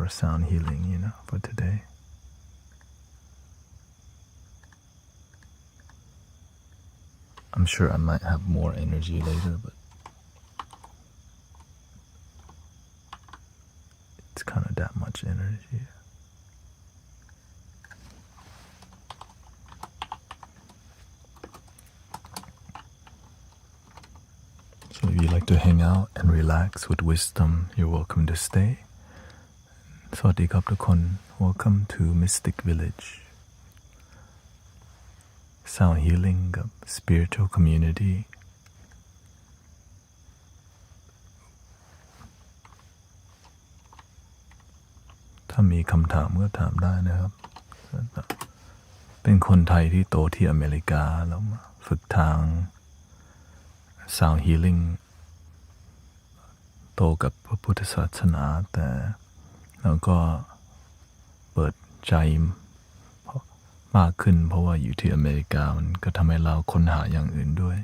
sound healing, for today. I'm sure I might have more energy later, but it's kind of that much energy. So if you like to hang out and relax with wisdom, you're welcome to stay. สวัสดีครับทุกคน Welcome to Mystic Village Sound Healing กับ Spiritual Community ถ้ามีคำถามก็ถามได้นะครับเป็นคนไทยที่โตที่อเมริกาแล้วมาฝึกทาง Sound Healing โตกับพระพุทธศาสนาแต่แล้วก็เปิดใจมากขึ้นเพราะว่าอยู่ที่อเมริกามันก็ทำให้เราค้นหาอย่างอื่นด้วย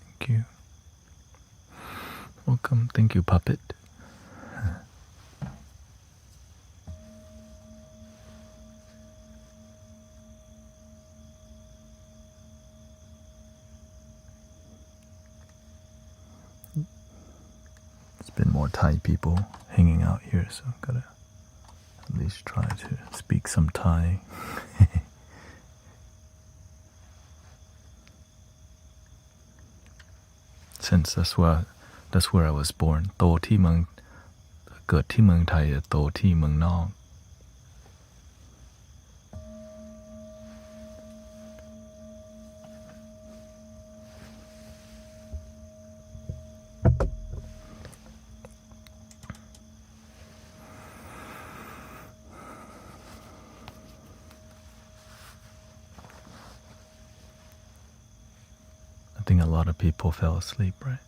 Thank you Welcome Thank you Puppet There's been more Thai people hanging out here, so I've gotta at least try to speak some Thai. Since that's where I was born. โตที่เมืองเกิดที่เมืองไทยโตที่เมืองนอก I think a lot of people fell asleep, right?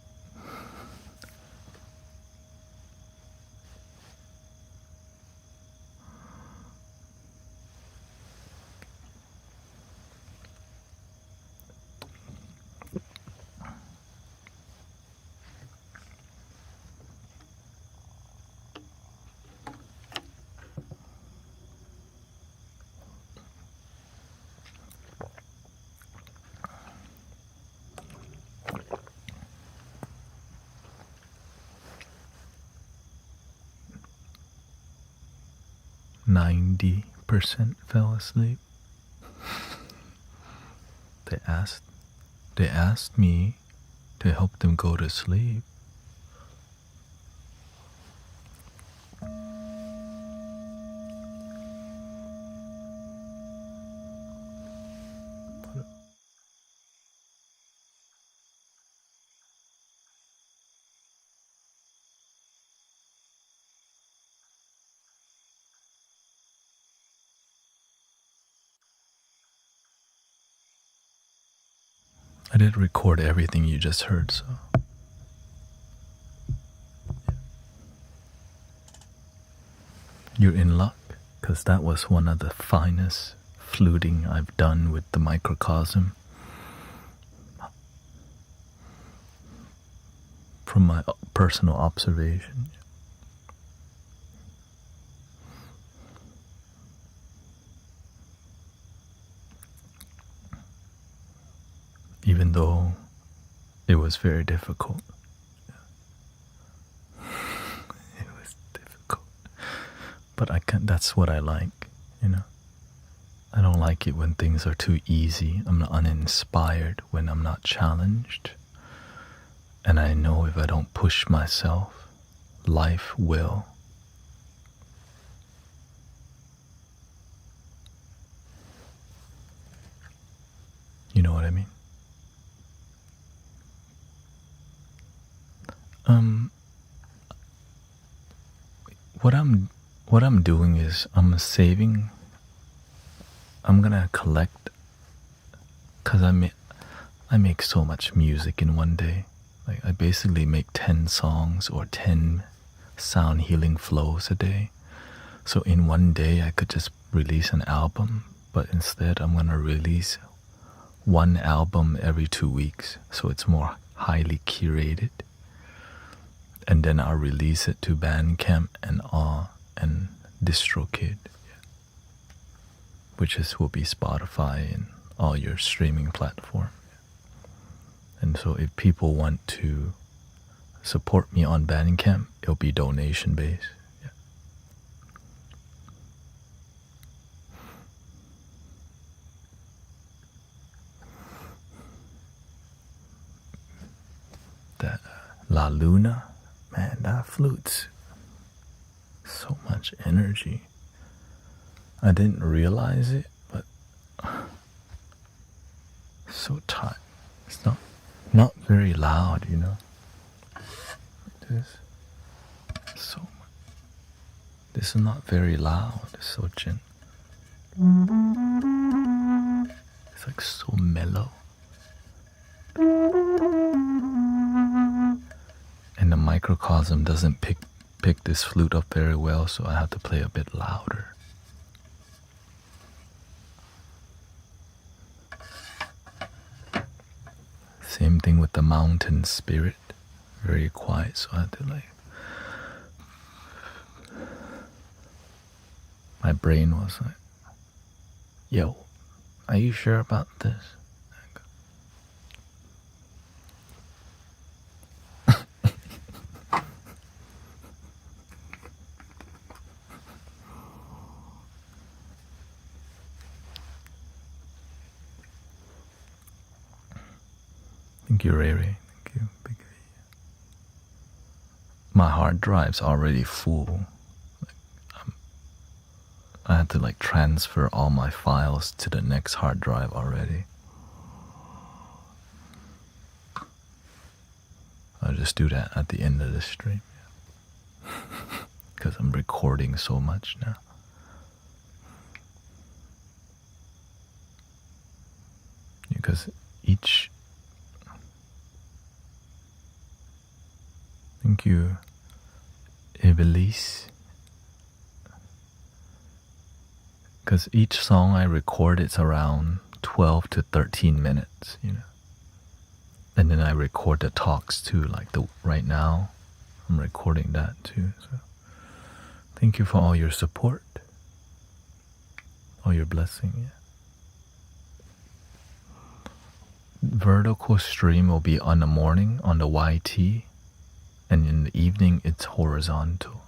%90 fell asleep. They asked me to help them go to sleep. I did record everything you just heard, so you're in luck, because that was one of the finest fluting I've done with the microcosm. From my personal observation. Even though it was very difficult. It was difficult. But that's what I like, I don't like it when things are too easy. I'm not uninspired when I'm not challenged. And I know if I don't push myself, life will. You know what I mean? What I'm doing is I'm saving. I'm gonna collect, cause I make so much music in one day. Like I basically make 10 songs or 10 sound healing flows a day. So in one day I could just release an album, but instead I'm gonna release one album every 2 weeks, so it's more highly curated. And then I'll release it to Bandcamp and DistroKid, which will be Spotify and all your streaming platform. And so if people want to support me on Bandcamp, it'll be donation based. Yeah. That La Luna, man, that flute's so much energy. I didn't realize it, but so tight. It's not very loud, you know. This so much. This is not very loud. It's so gentle. It's like so mellow. And the microcosm doesn't pick this flute up very well, so I have to play a bit louder. Same thing with the mountain spirit, very quiet, so I have to like. My brain was like, yo, are you sure about this? Thank you, Ray Ray. Thank you, Big V. My hard drive's already full. I had to like transfer all my files to the next hard drive already. I'll just do that at the end of the stream. Because I'm recording so much now. Because each... Thank you, Iblis. Because each song I record, it's around 12 to 13 minutes, you know. And then I record the talks too, like right now, I'm recording that too. So thank you for all your support, all your blessing. Yeah. Vertical stream will be on the morning on the YT, and in the evening it's horizontal.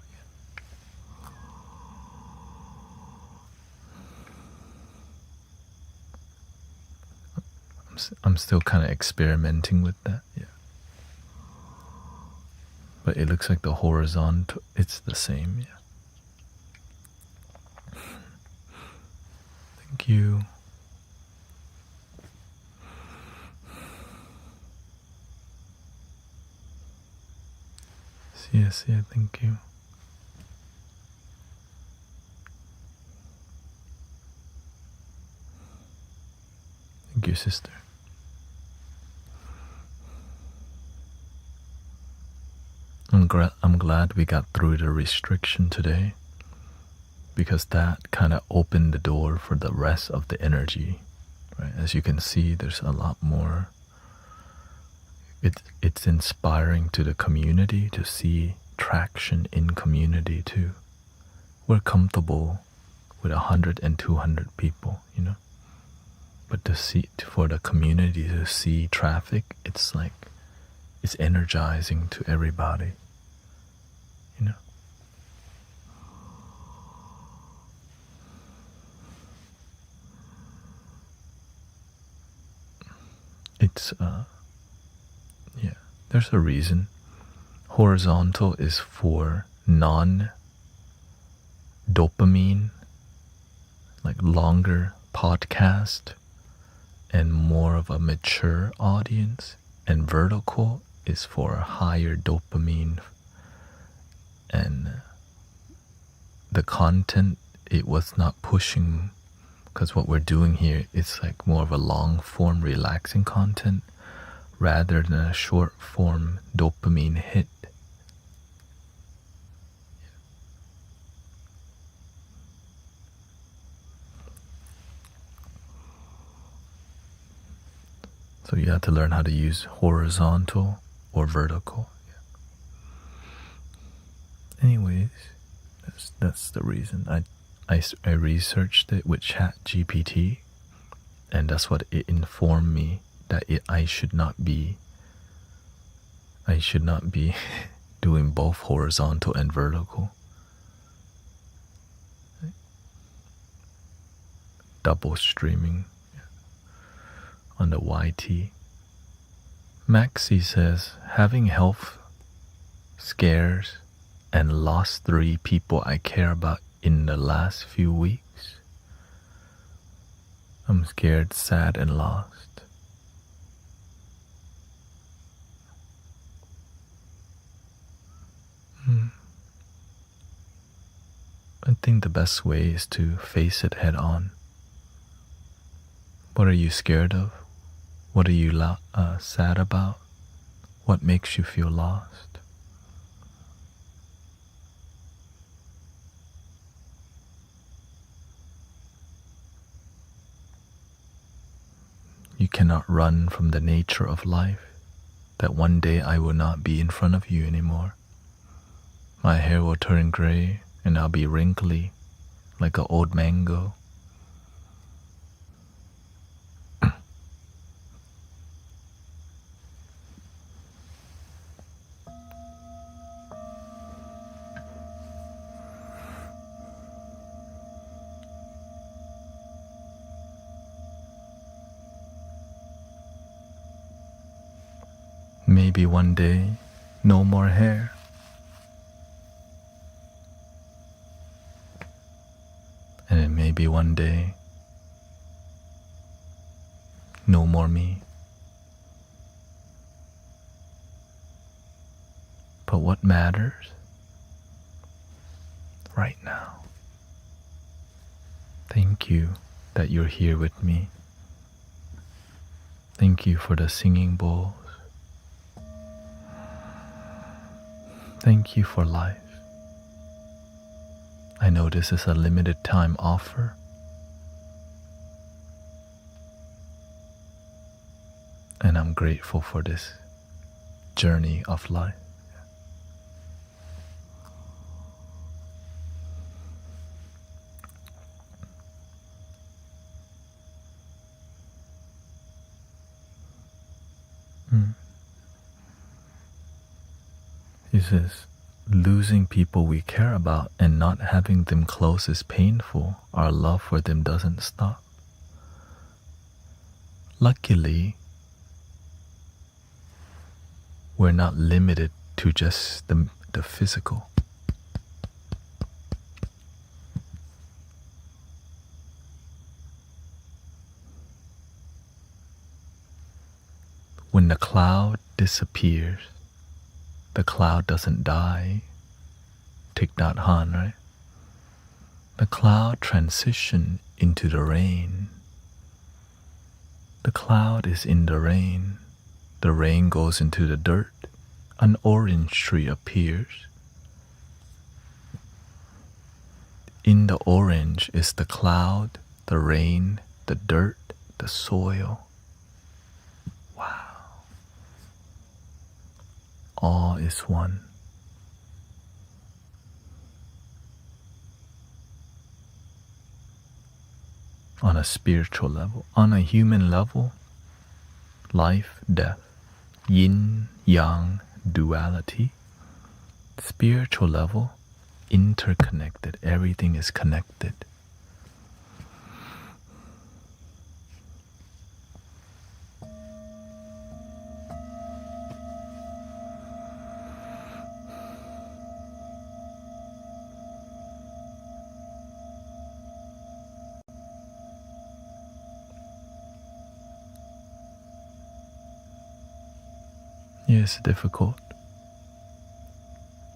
I'm still kind of experimenting with that, yeah. But it looks like the horizontal, it's the same, yeah. Thank you. Yes, yeah, thank you. Thank you, sister. I'm glad we got through the restriction today, because that kind of opened the door for the rest of the energy, right? As you can see, there's a lot more. It's inspiring to the community to see traction in community too. We're comfortable with 100 and 200 people, you know, but for the community to see traffic, it's like it's energizing to everybody, you know. It's yeah, there's a reason Horizontal is for non-dopamine, like longer podcast and more of a mature audience. And vertical is for higher dopamine, and the content, it was not pushing, because what we're doing here is like more of a long form relaxing content rather than a short form dopamine hit. So you have to learn how to use horizontal or vertical. Anyways, that's the reason. I researched it with ChatGPT, and that's what it informed me, that I should not be doing both horizontal and vertical. Double streaming on the YT. Maxi says, having health scares and lost 3 people I care about in the last few weeks. I'm scared, sad, and lost. I think the best way is to face it head on. What are you scared of? What are you sad about? What makes you feel lost? You cannot run from the nature of life, that one day I will not be in front of you anymore. My hair will turn gray and I'll be wrinkly like an old mango. Maybe one day, no more hair. And then maybe one day, no more me. But what matters? Right now. Thank you that you're here with me. Thank you for the singing bowls. Thank you for life. I know this is a limited time offer. And I'm grateful for this journey of life. He says, losing people we care about and not having them close is painful. Our love for them doesn't stop. Luckily, we're not limited to just the physical. When the cloud disappears, the cloud doesn't die. Thich Nhat Hanh, right? The cloud transitions into the rain. The cloud is in the rain. The rain goes into the dirt. An orange tree appears. In the orange is the cloud, the rain, the dirt, the soil. Wow. All is one. On a spiritual level, on a human level, life, death, yin, yang, duality. Spiritual level, interconnected. Everything is connected. Yes, difficult.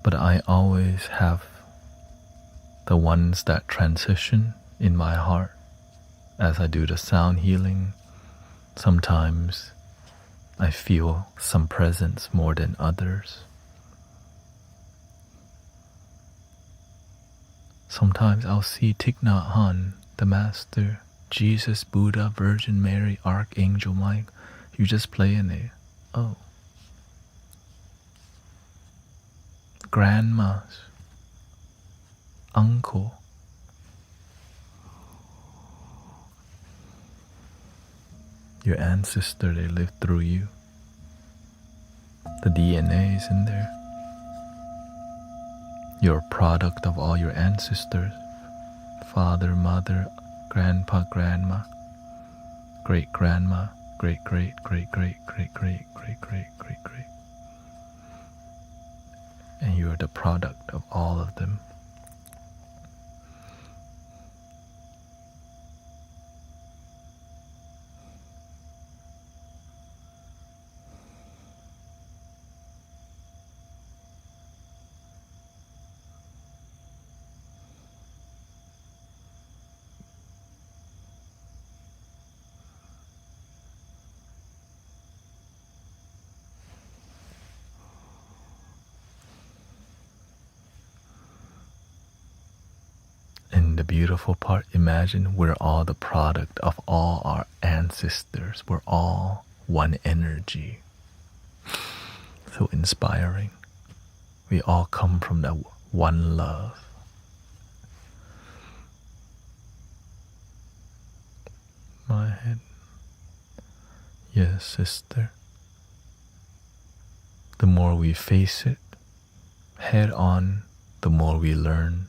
But I always have the ones that transition in my heart as I do the sound healing. Sometimes I feel some presence more than others. Sometimes I'll see Thich Nhat Hanh, the Master, Jesus, Buddha, Virgin Mary, Archangel Michael. You just play in it. Oh. Grandmas, uncle. Your ancestor, they lived through you. The DNA is in there. You're a product of all your ancestors. Father, mother, grandpa, grandma, great grandma, great great great great great great great great great great. And you're the product of all of them. And the beautiful part, imagine we're all the product of all our ancestors. We're all one energy. So inspiring. We all come from that one love. My head. Yes, sister. The more we face it head on, the more we learn.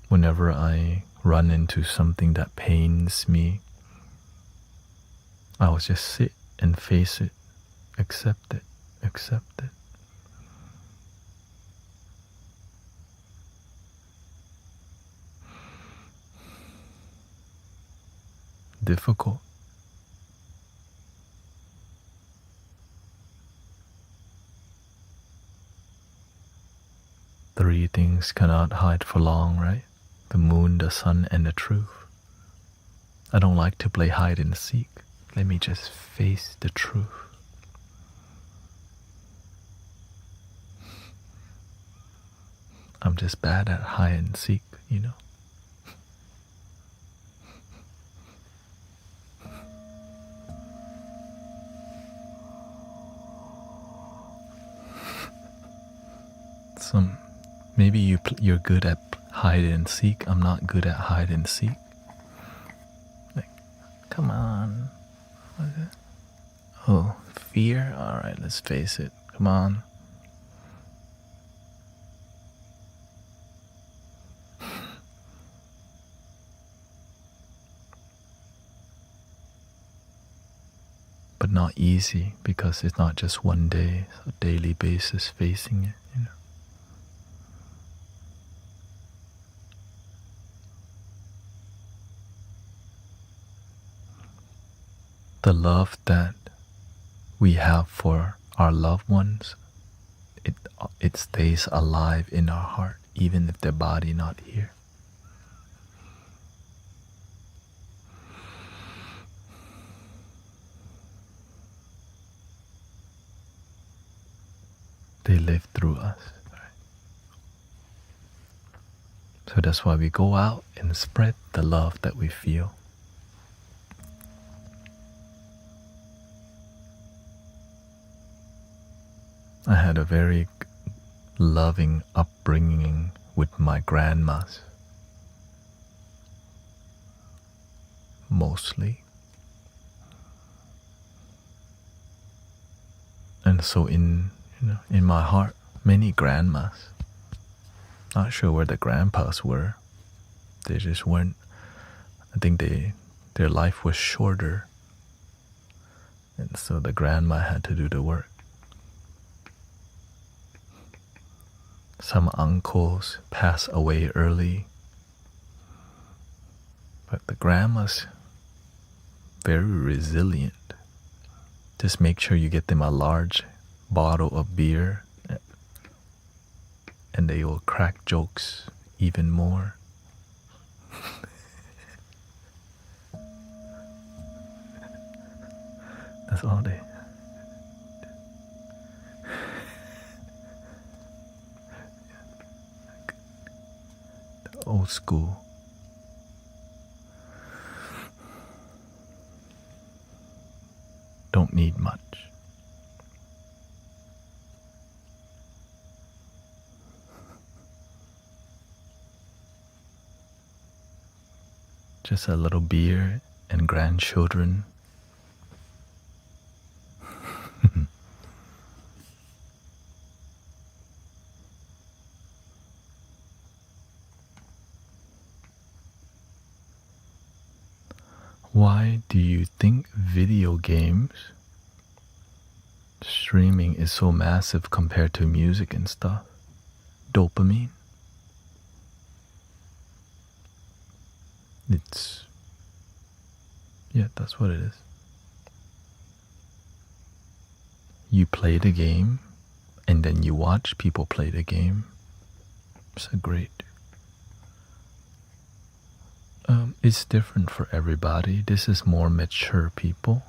Whenever I run into something that pains me, I'll just sit and face it, accept it, accept it. Difficult. Three things cannot hide for long, right? The moon, the sun, and the truth. I don't like to play hide and seek. Let me just face the truth. I'm just bad at hide and seek, you know. Maybe you're good at hide and seek. I'm not good at hide and seek. Like, come on. What is it? Oh, fear? Alright, let's face it. Come on. But not easy, because it's not just one day, it's a daily basis facing it, you know. The love that we have for our loved ones, it stays alive in our heart, even if their body not here. They live through us. Right? So that's why we go out and spread the love that we feel. I had a very loving upbringing with my grandmas, mostly. And so in my heart, many grandmas. Not sure where the grandpas were. They just weren't. I think their life was shorter. And so the grandma had to do the work. Some uncles pass away early, but the grandma's very resilient. Just make sure you get them a large bottle of beer, and they will crack jokes even more. That's all they. The old school. Don't need much. Just a little beer and grandchildren. Why do you think video games streaming is so massive compared to music and stuff? Dopamine? Yeah, that's what it is. You play the game, and then you watch people play the game. It's a great. It's different for everybody. This is more mature people.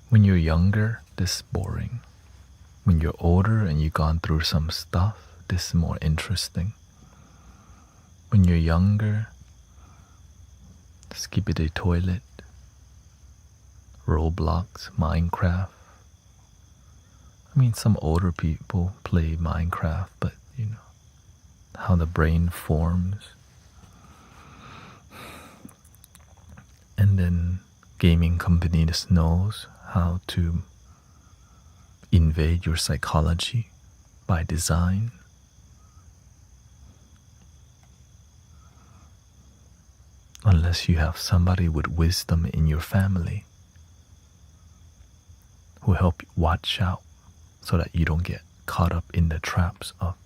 When you're younger, this is boring. When you're older and you've gone through some stuff, this is more interesting. When you're younger, Skibidi Toilet, Roblox, Minecraft. I mean, some older people play Minecraft, but you know, how the brain forms. And then gaming companies knows how to invade your psychology by design. Unless you have somebody with wisdom in your family who help you watch out so that you don't get caught up in the traps of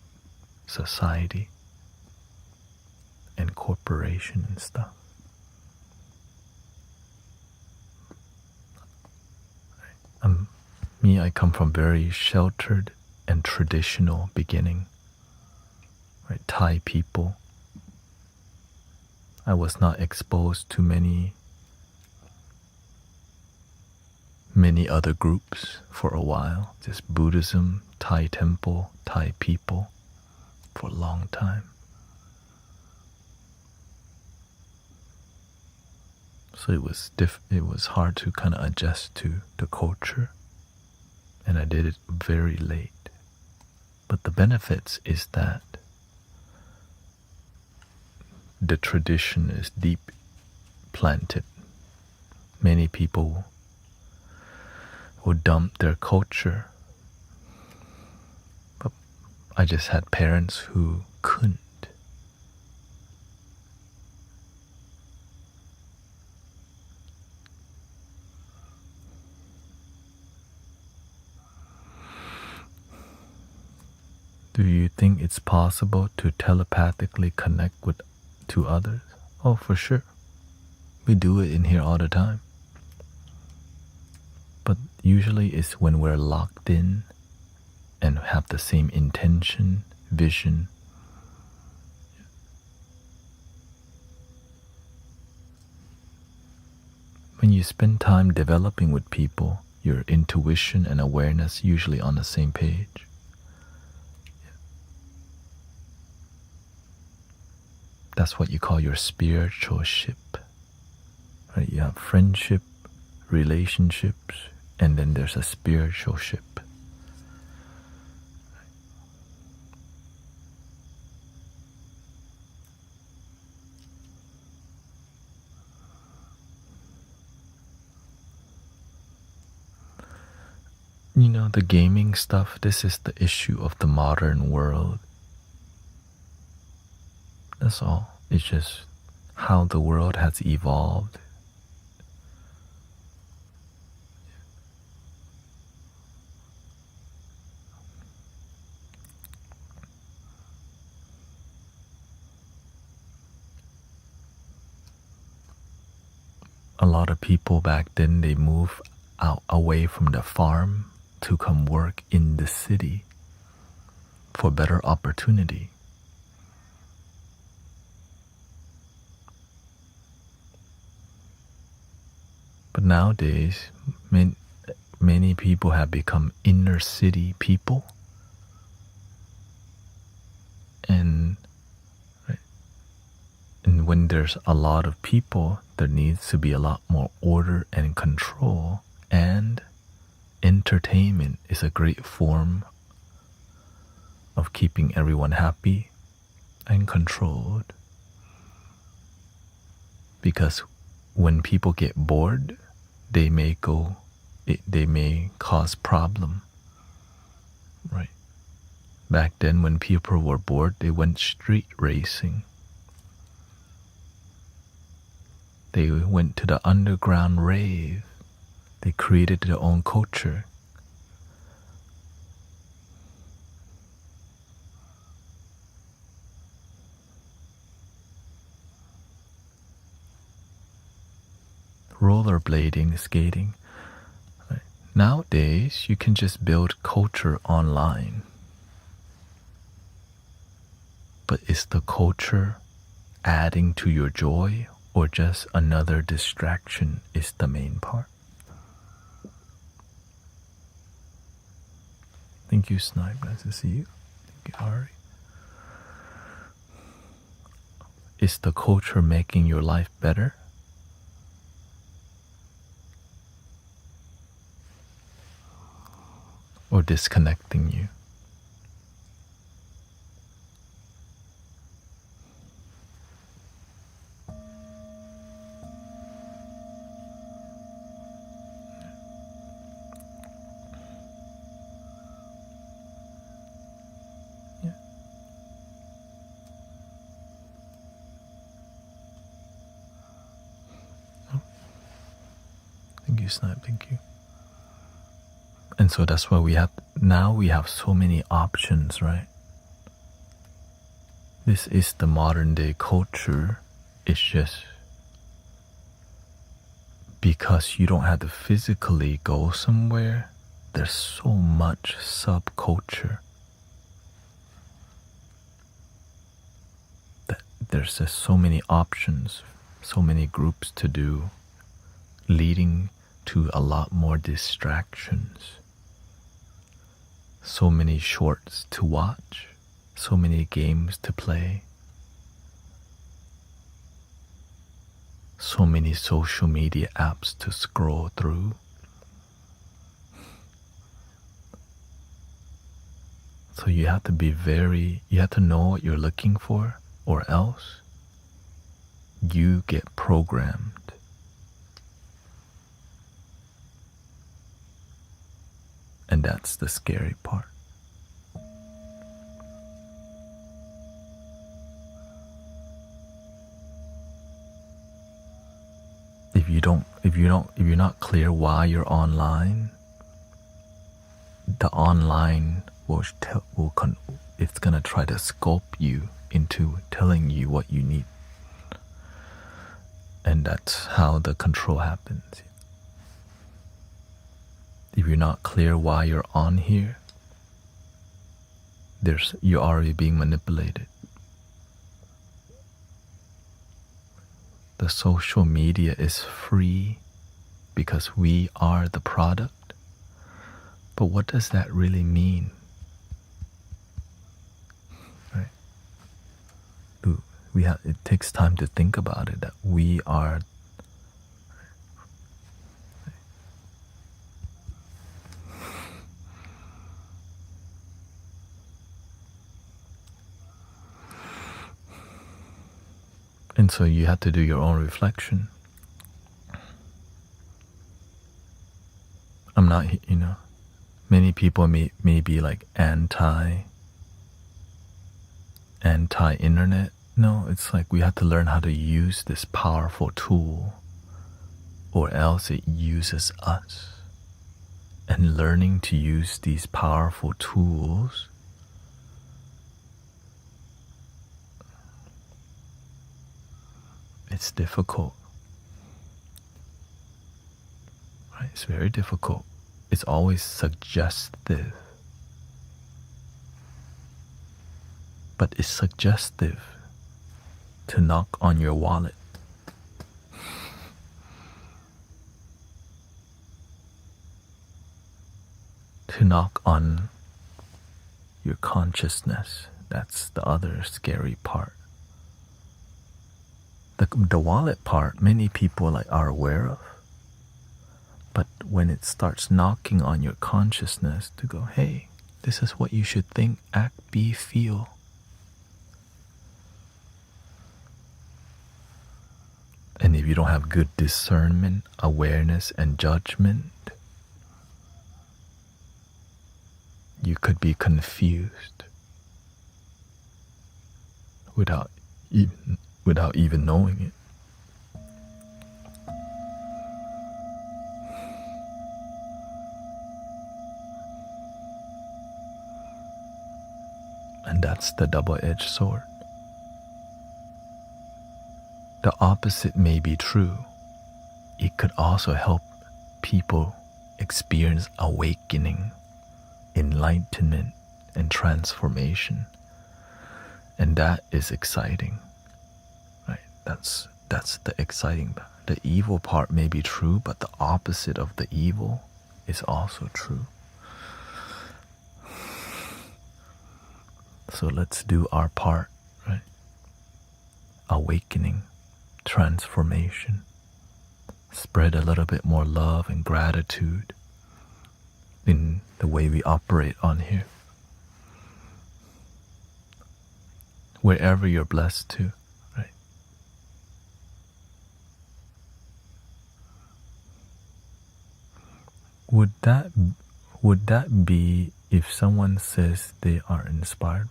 society and corporation and stuff. I come from very sheltered and traditional beginning. Right, Thai people. I was not exposed to many other groups for a while. Just Buddhism, Thai temple, Thai people for a long time. So it was hard to kind of adjust to the culture, and I did it very late. But the benefits is that the tradition is deep planted. Many people would dump their culture, but I just had parents who couldn't. Do you think it's possible to telepathically connect to others? Oh, for sure. We do it in here all the time. But usually it's when we're locked in and have the same intention, vision. When you spend time developing with people, your intuition and awareness usually on the same page. That's what you call your spiritual ship. Right? You have friendship, relationships, and then there's a spiritual ship. You know, the gaming stuff, this is the issue of the modern world. That's all. It's just how the world has evolved. A lot of people back then, they moved out away from the farm to come work in the city for better opportunity. But nowadays, many people have become inner city people, and when there's a lot of people, there needs to be a lot more order and control, and entertainment is a great form of keeping everyone happy and controlled. Because when people get bored, they may cause problem, right? Back then, when people were bored, they went street racing. They went to the underground rave. They created their own culture. Rollerblading, skating. Right? Nowadays, you can just build culture online. But is the culture adding to your joy, or just another distraction is the main part? Thank you, Snipe. Nice to see you. Thank you, Ari. Is the culture making your life better? Or disconnecting you? Yeah. Oh. Thank you, Snipe. Thank you. And so that's why we have so many options, right? This is the modern day culture. It's just because you don't have to physically go somewhere, there's so much subculture that there's just so many options, so many groups to do, leading to a lot more distractions. So many shorts to watch, so many games to play, so many social media apps to scroll through. So you have to know what you're looking for, or else you get programmed. And that's the scary part. If you're not clear why you're online, the online it's gonna try to sculpt you into telling you what you need, and that's how the control happens. If you're not clear why you're on here, you're already being manipulated. The social media is free because we are the product. But what does that really mean? Right? It takes time to think about it, that we are. And so you have to do your own reflection. I'm not, many people may be like anti-internet. No, it's like we have to learn how to use this powerful tool, or else it uses us. And learning to use these powerful tools it's difficult, right? It's very difficult. It's always suggestive. But it's suggestive to knock on your wallet. To knock on your consciousness. That's the other scary part. The wallet part, many people are aware of. But when it starts knocking on your consciousness to go, hey, this is what you should think, act, be, feel. And if you don't have good discernment, awareness, and judgment, you could be confused without even knowing it. And that's the double-edged sword. The opposite may be true. It could also help people experience awakening, enlightenment, and transformation. And that is exciting, right? That's the exciting part. The evil part may be true, but the opposite of the evil is also true. So let's do our part, right? Awakening, transformation. Spread a little bit more love and gratitude in the way we operate on here. Wherever you're blessed to, right? Would that be if someone says they are inspired?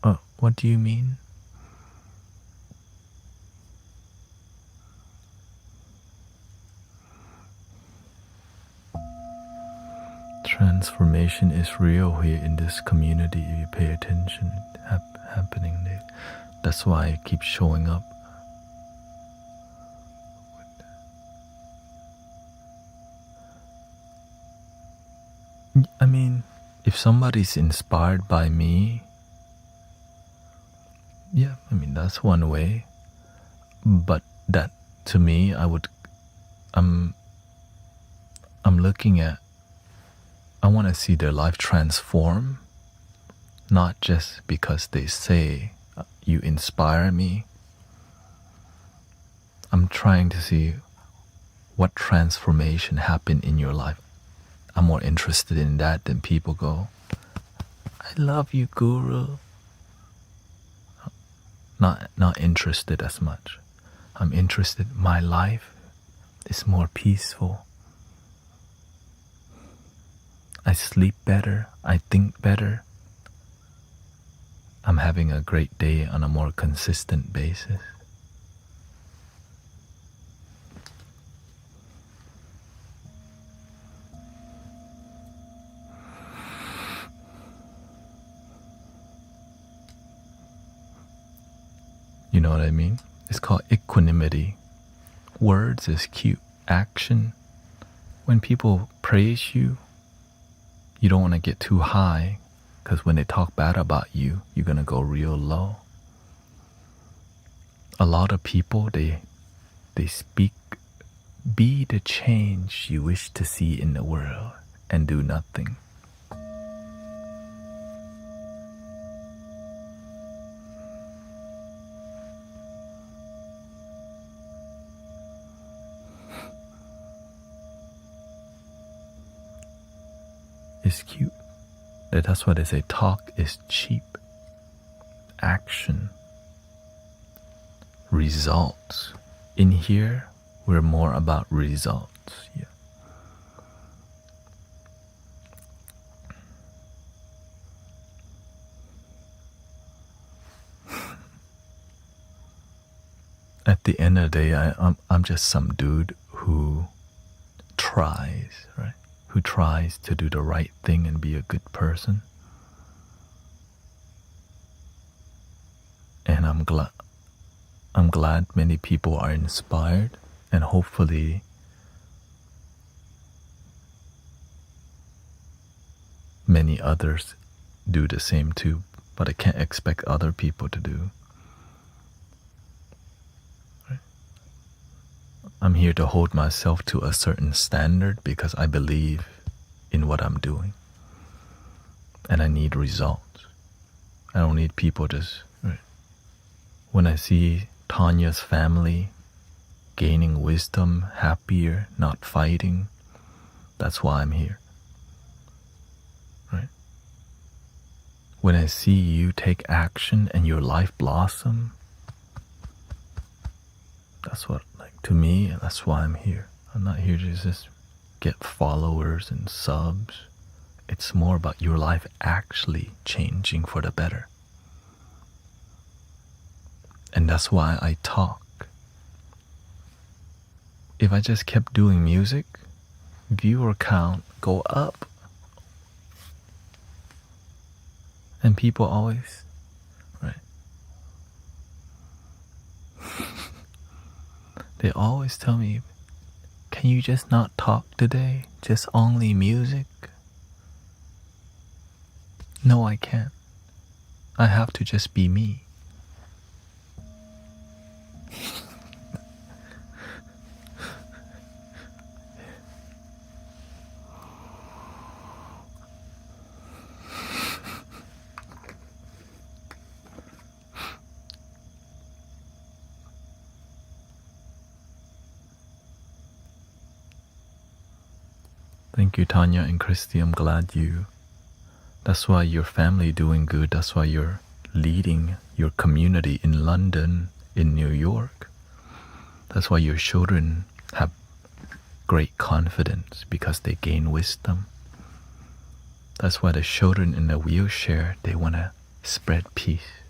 Oh, what do you mean? Transformation is real here in this community if you pay attention. It's happening there. That's why it keeps showing up. I mean, if somebody's inspired by me, yeah, I mean, that's one way. But that, to me, I'm looking at, I want to see their life transform, not just because they say, you inspire me. I'm trying to see what transformation happened in your life. I'm more interested in that than people go, I love you, Guru. Not interested as much. I'm interested, my life is more peaceful. I sleep better, I think better. I'm having a great day on a more consistent basis. You know what I mean? It's called equanimity. Words is cute. Action. When people praise you, you don't want to get too high, because when they talk bad about you, you're going to go real low. A lot of people, they speak, be the change you wish to see in the world, and do nothing. It's cute. That's why they say talk is cheap. Action. Results. In here, we're more about results. Yeah. At the end of the day, I'm just some dude who tries, right? Who tries to do the right thing and be a good person. And I'm glad many people are inspired, and hopefully many others do the same too, but I can't expect other people to do. Right? I'm here to hold myself to a certain standard because I believe in what I'm doing. And I need results. I don't need people just... Right? When I see Tanya's family gaining wisdom, happier, not fighting, that's why I'm here. Right? When I see you take action and your life blossom, that's what, like, to me, that's why I'm here. I'm not here to just get followers and subs. It's more about your life actually changing for the better. And that's why I talk. If I just kept doing music, viewer count go up. And people always, right? They always tell me, can you just not talk today? Just only music? No, I can't. I have to just be me. Thank you, Tanya and Christy. I'm glad you... That's why your family doing good. That's why you're leading your community in London, in New York. That's why your children have great confidence because they gain wisdom. That's why the children in the wheelchair, they want to spread peace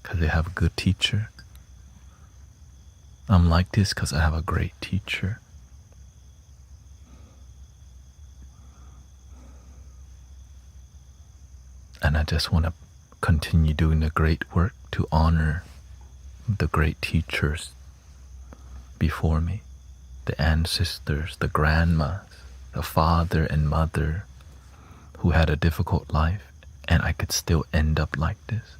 because they have a good teacher. I'm like this because I have a great teacher. And I just want to continue doing the great work to honor the great teachers before me, the ancestors, the grandmas, the father and mother who had a difficult life, and I could still end up like this.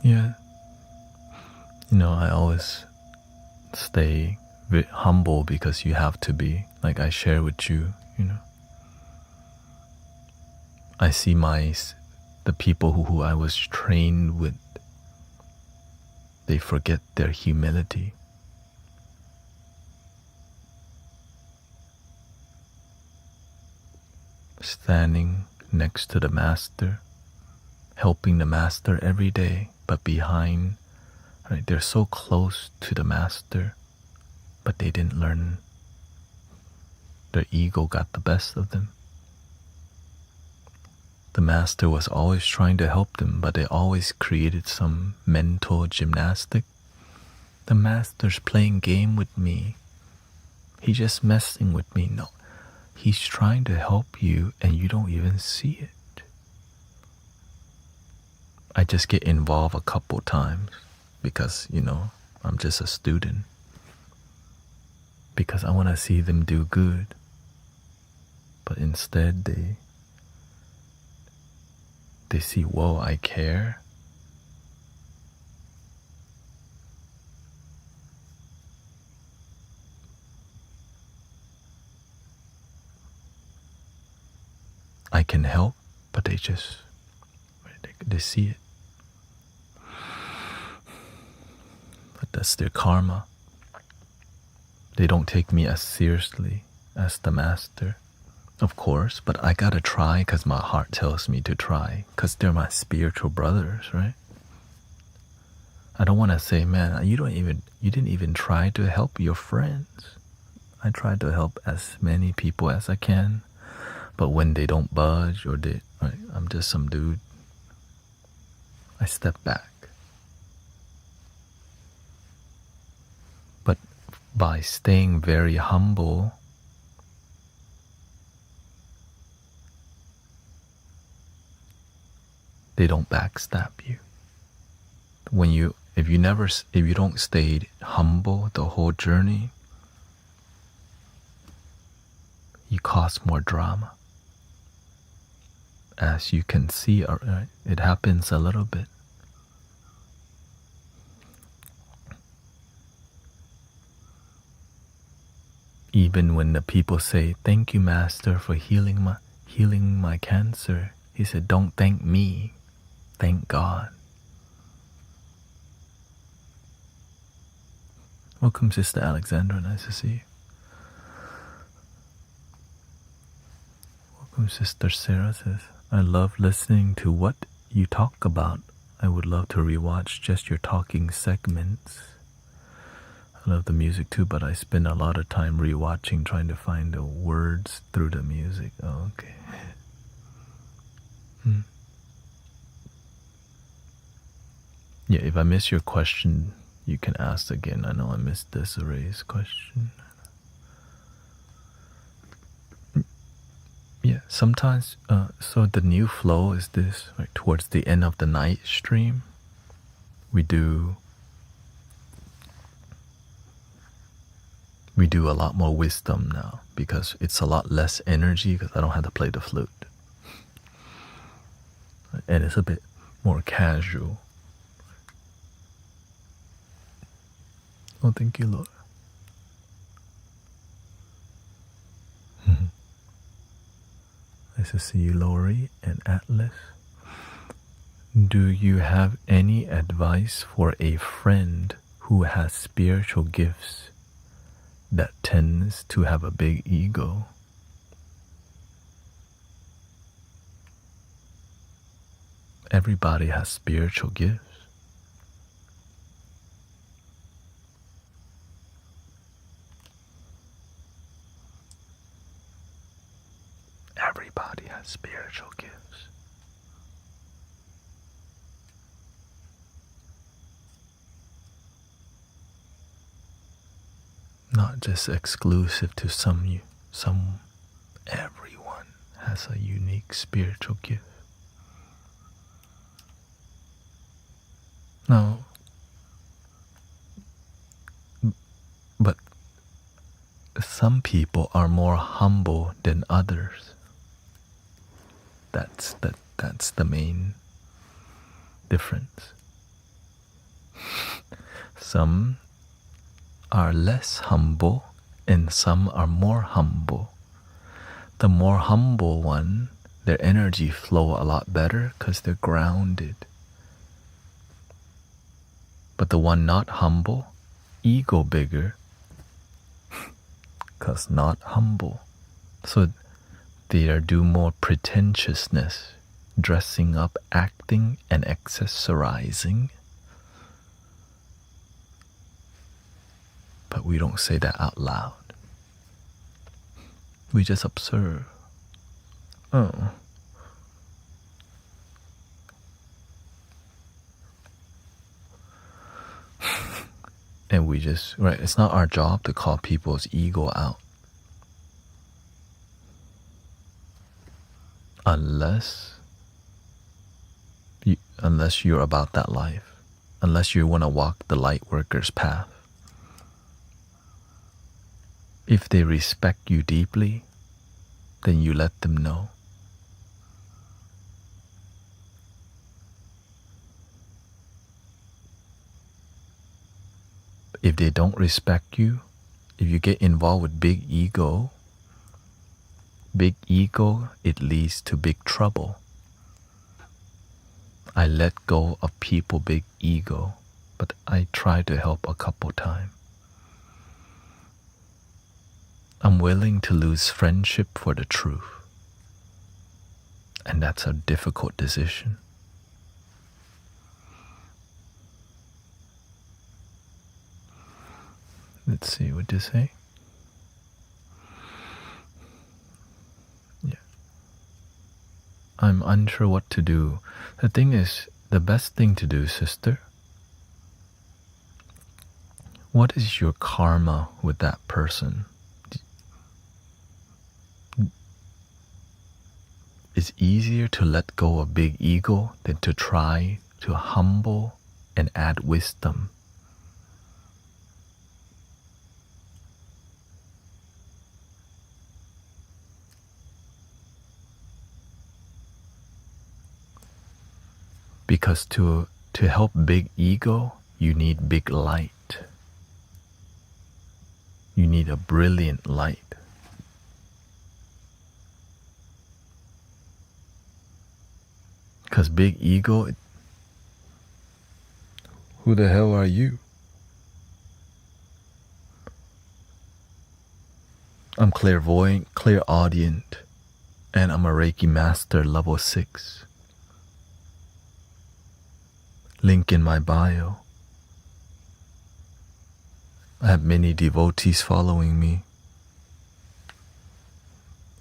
Yeah, I always stay humble because you have to be. Like I share with you, I see the people who I was trained with, they forget their humility. Standing next to the master, helping the master every day, but behind, right, they're so close to the master, but they didn't learn. Their ego got the best of them. The master was always trying to help them, but they always created some mental gymnastic. The master's playing game with me. He's just messing with me. No, he's trying to help you and you don't even see it. I just get involved a couple times because, I'm just a student. Because I want to see them do good. But instead they see, whoa, I care. I can help, but they see it. But that's their karma. They don't take me as seriously as the master, of course, but I gotta try because my heart tells me to try, because they're my spiritual brothers, right? I don't want to say, man, you didn't even try to help your friends. I try to help as many people as I can, but when they don't budge or I'm just some dude, I step back. by staying very humble, they don't backstab you. If you don't stay humble the whole journey, you cause more drama. As you can see, it happens a little bit. Even when the people say, "Thank you, Master, for healing my cancer," he said, "Don't thank me, thank God." Welcome, Sister Alexandra. Nice to see you. Welcome, Sister Sarah says, "I love listening to what you talk about. I would love to rewatch just your talking segments. I love the music too, but I spend a lot of time rewatching, trying to find the words through the music." Oh, okay. Yeah, if I miss your question, you can ask again. I know I missed Desiree's question. Yeah, sometimes, so the new flow is this, right, towards the end of the night stream, we do a lot more wisdom now, because it's a lot less energy, because I don't have to play the flute. And it's a bit more casual. Oh, thank you, Lord. Nice to see you, Lori and Atlas. Do you have any advice for a friend who has spiritual gifts that tends to have a big ego? Everybody has spiritual gifts. Everybody has spiritual gifts. Not just exclusive to some. Everyone has a unique spiritual gift. No, but some people are more humble than others. That's the main difference. Some are less humble and some are more humble. The more humble one, their energy flow a lot better because they're grounded. But the one not humble, ego bigger, because not humble. So they do more pretentiousness, dressing up, acting, and accessorizing. But we don't say that out loud. We just observe. Oh. And we just, right, it's not our job to call people's ego out. Unless you're about that life. Unless you want to walk the light worker's path. If they respect you deeply, then you let them know. If they don't respect you, if you get involved with big ego, it leads to big trouble. I let go of people big ego, but I try to help a couple times. I'm willing to lose friendship for the truth. And that's a difficult decision. Let's see what they say. Yeah. I'm unsure what to do. The thing is, the best thing to do, sister, What is your karma with that person? It's easier to let go of big ego than to try to humble and add wisdom. Because to help big ego, you need big light. You need a brilliant light. Because big ego, who the hell are you? I'm clairvoyant, clairaudient, and I'm a Reiki master level 6. Link in my bio. I have many devotees following me.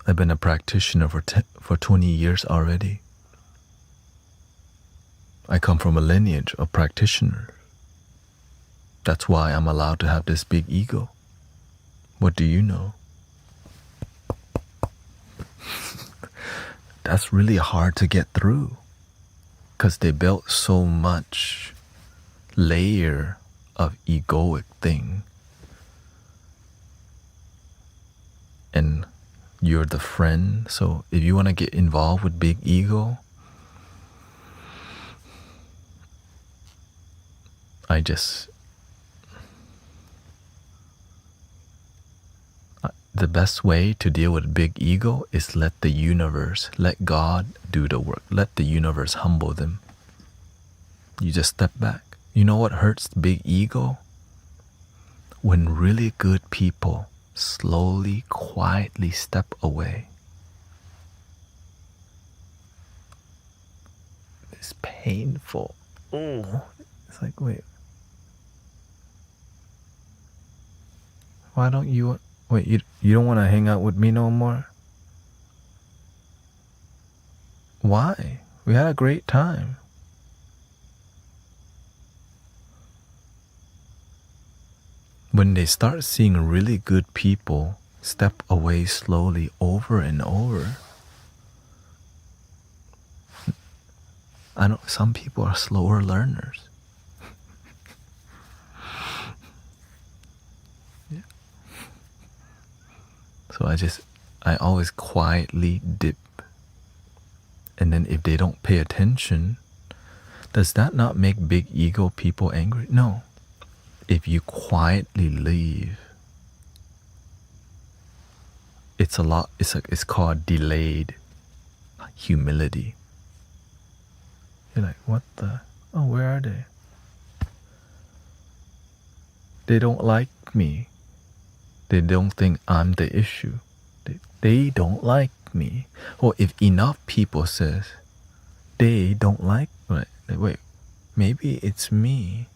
I've been a practitioner for 20 years already. I come from a lineage of practitioners. That's why I'm allowed to have this big ego. What do you know? That's really hard to get through, because they built so much layer of egoic thing. And you're the friend, so if you want to get involved with big ego, the best way to deal with big ego is let the universe, let God do the work. Let the universe humble them. You just step back. You know what hurts big ego? When really good people slowly, quietly step away. It's painful. Oh, it's like, wait. Why don't you... Wait, you don't want to hang out with me no more? Why? We had a great time. When they start seeing really good people step away slowly over and over, some people are slower learners. Yeah. So I always quietly dip. And then if they don't pay attention, does that not make big ego people angry? No. If you quietly leave, it's called delayed humility. You're like, what the? Oh, where are they? They don't like me. They don't think I'm the issue. They don't like me. Or if enough people says they don't like me, wait, maybe it's me.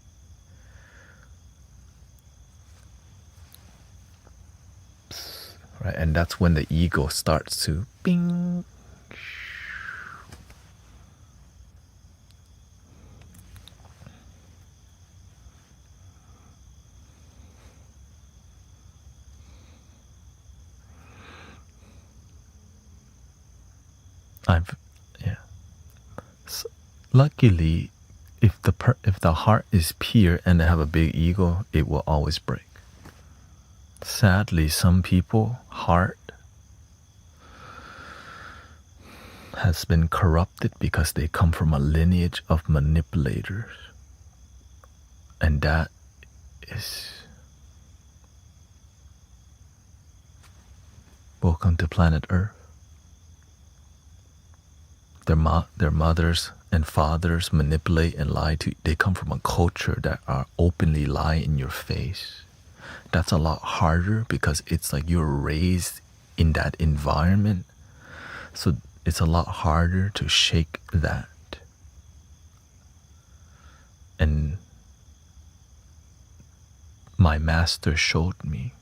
Right, and that's when the ego starts to bing. So, luckily, if the heart is pure and they have a big ego, it will always break. Sadly, some people heart has been corrupted because they come from a lineage of manipulators, and that is... Welcome to planet Earth. Their mothers and fathers manipulate and lie to you. They come from a culture that are openly lie in your face. That's a lot harder because it's like you're raised in that environment. So it's a lot harder to shake that. And my master showed me.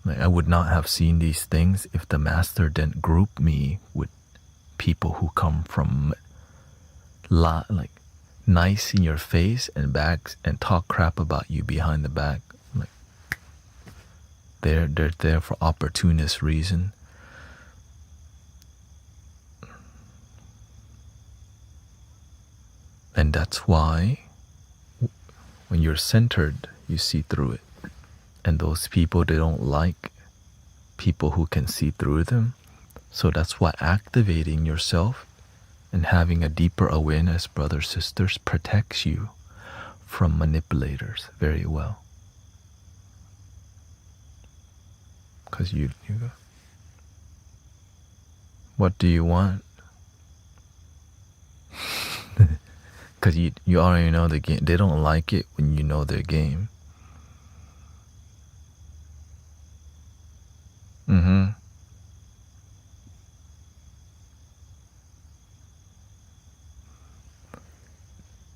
Like, I would not have seen these things if the master didn't group me with people who come from nice in your face and talk crap about you behind the back. Like, they're there for opportunist reason. And that's why when you're centered, you see through it. And those people, they don't like people who can see through them. So that's why activating yourself and having a deeper awareness, brothers, sisters, protects you from manipulators very well. Because you go, what do you want? Because you already know the game. They don't like it when you know their game.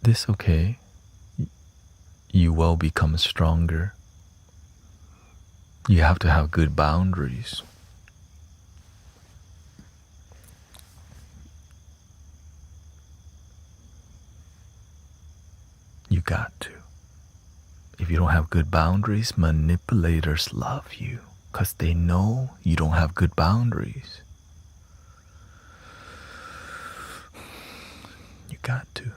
This okay. You will become stronger. You have to have good boundaries. You got to. If you don't have good boundaries, manipulators love you because they know you don't have good boundaries. You got to.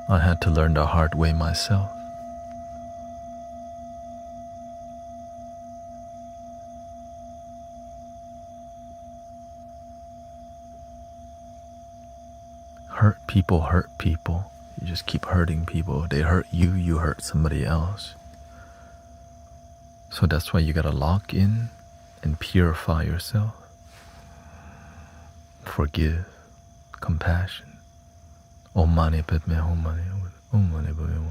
I had to learn the hard way myself. Hurt people. You just keep hurting people. They hurt you, you hurt somebody else. So that's why you gotta lock in and purify yourself. Forgive, compassion. Om Mani Padme Hum Mani Om Mani Padme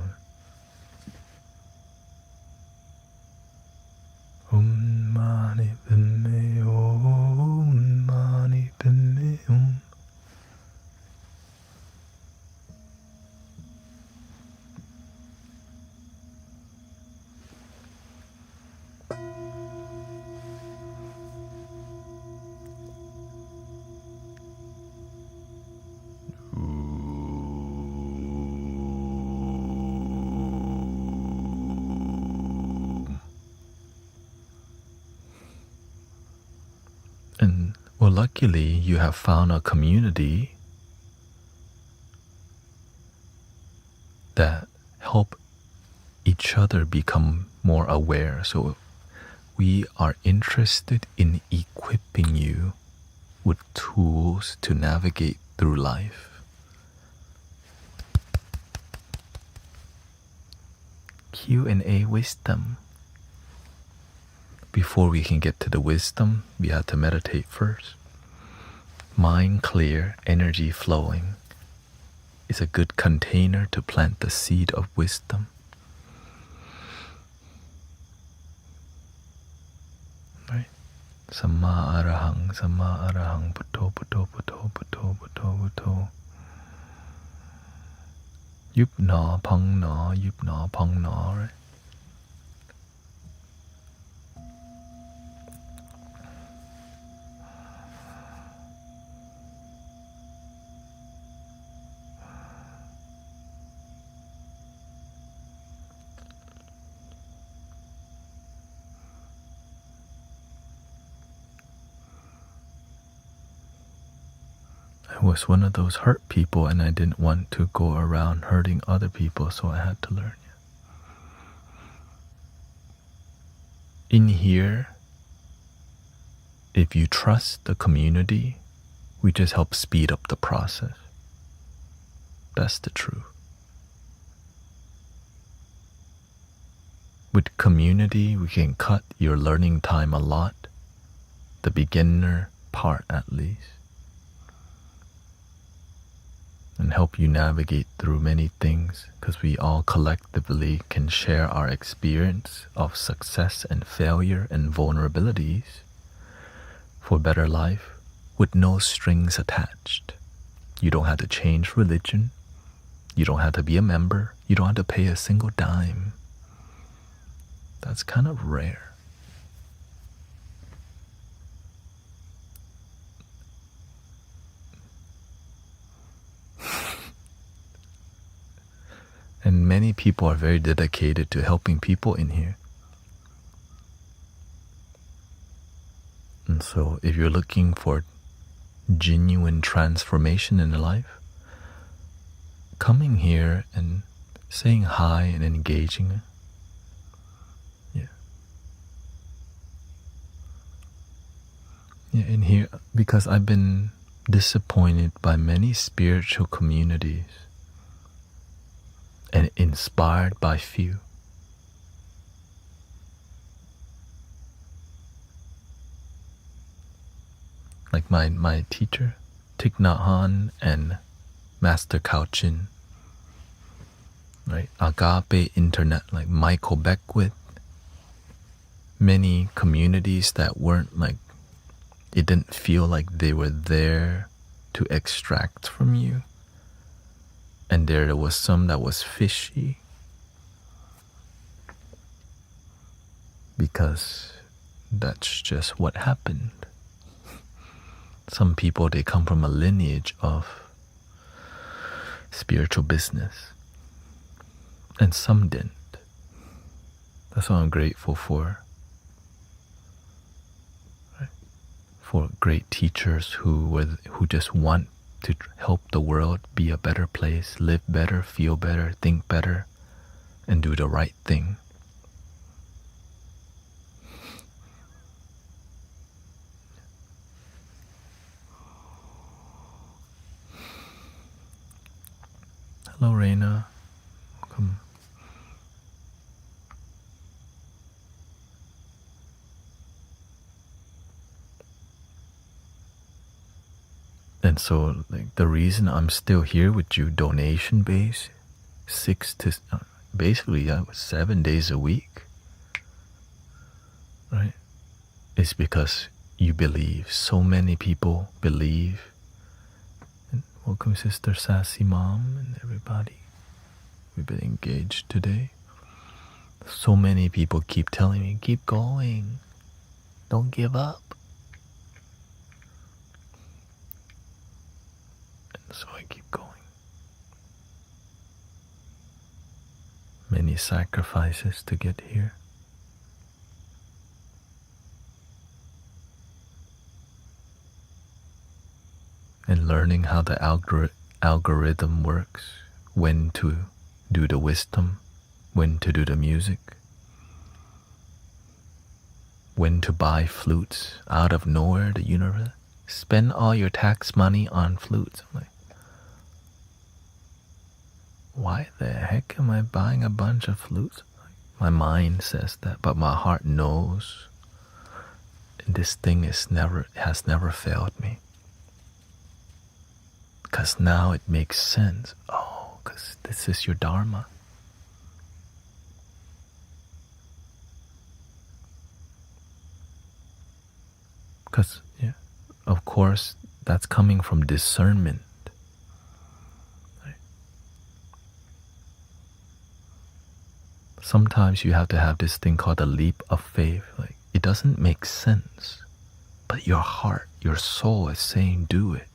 Om Mani Padme Om Mani Padme Om. And well, luckily you have found a community that help each other become more aware. So we are interested in equipping you with tools to navigate through life. Q&A wisdom. Before we can get to the wisdom, we have to meditate first. Mind clear, energy flowing is a good container to plant the seed of wisdom. Right? Samma arahang, puto, puto, puto, puto, puto, puto. Yup na, pang na, right? I was one of those hurt people and I didn't want to go around hurting other people, so I had to learn. In here, if you trust the community, we just help speed up the process. That's the truth. With community, we can cut your learning time a lot, the beginner part at least, and help you navigate through many things, because we all collectively can share our experience of success and failure and vulnerabilities for better life with no strings attached. You don't have to change religion. You don't have to be a member. You don't have to pay a single dime. That's kind of rare. And many people are very dedicated to helping people in here. And so if you're looking for genuine transformation in life, coming here and saying hi and engaging, yeah. Yeah, in here, because I've been disappointed by many spiritual communities and inspired by few. Like my teacher, Thich Nhat Hanh and Master Khao Chin, right? Agape Internet, like Michael Beckwith. Many communities that weren't like, it didn't feel like they were there to extract from you. And there was some that was fishy. Because that's just what happened. Some people, they come from a lineage of spiritual business. And some didn't. That's what I'm grateful for. Right? For great teachers who just want to help the world be a better place, live better, feel better, think better, and do the right thing. Hello, Reina. Welcome. And so, like, the reason I'm still here with you, donation based, 7 days a week, right? Is because you believe. So many people believe. And welcome, Sister Sassy Mom and everybody. We've been engaged today. So many people keep telling me, keep going. Don't give up. And so I keep going. Many sacrifices to get here. And learning how the algorithm works, when to do the wisdom, when to do the music, when to buy flutes out of nowhere, the universe. Spend all your tax money on flutes. I'm like, why the heck am I buying a bunch of flutes? My mind says that, but my heart knows this thing has never failed me. Because now it makes sense. Oh, because this is your Dharma. Because, yeah, of course, that's coming from discernment. Right? Sometimes you have to have this thing called a leap of faith. Like, it doesn't make sense, but your heart, your soul is saying do it.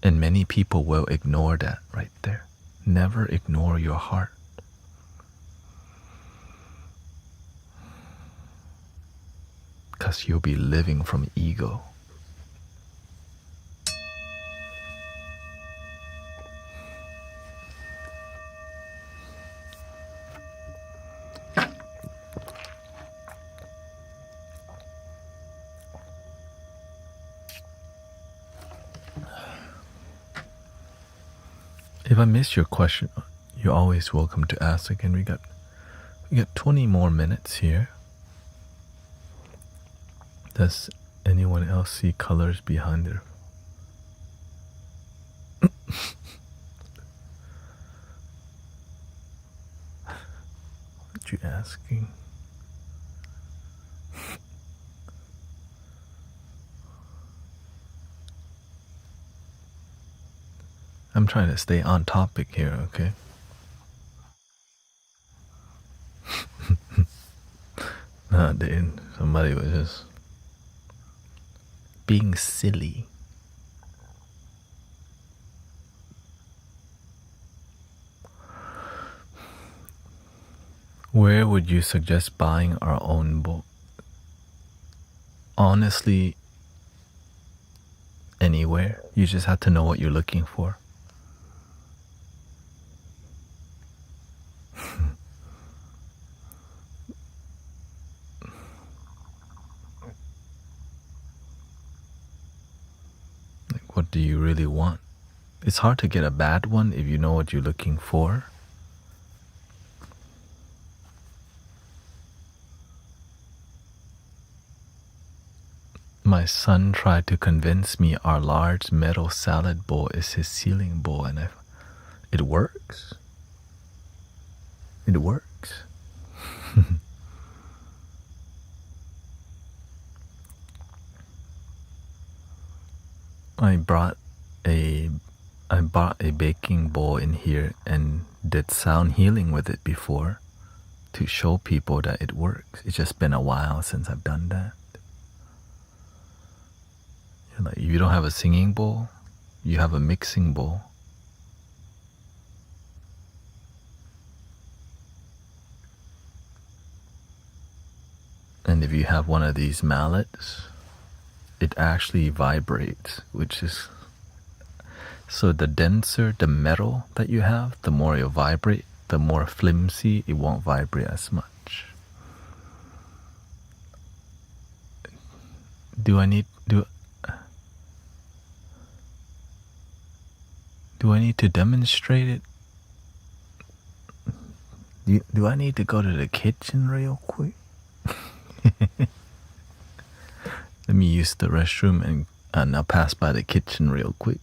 And many people will ignore that right there. Never ignore your heart. Because you'll be living from ego. If I miss your question, you're always welcome to ask again. We got 20 more minutes here. Does anyone else see colors behind there? What you asking? I'm trying to stay on topic here, okay? Nah, dude. Somebody was just being silly. Where would you suggest buying our own book? Honestly, anywhere. You just have to know what you're looking for. Like, what do you really want? It's hard to get a bad one if you know what you're looking for. My son tried to convince me our large metal salad bowl is his ceiling bowl, and it works. It works. I brought a I bought a baking bowl in here and did sound healing with it before to show people that it works. It's just been a while since I've done that. Like, if you don't have a singing bowl, you have a mixing bowl. And if you have one of these mallets, it actually vibrates, which is... So the denser the metal that you have, the more it'll vibrate. The more flimsy, it won't vibrate as much. Do I need to demonstrate it? Do I need to go to the kitchen real quick? Let me use the restroom and I'll pass by the kitchen real quick.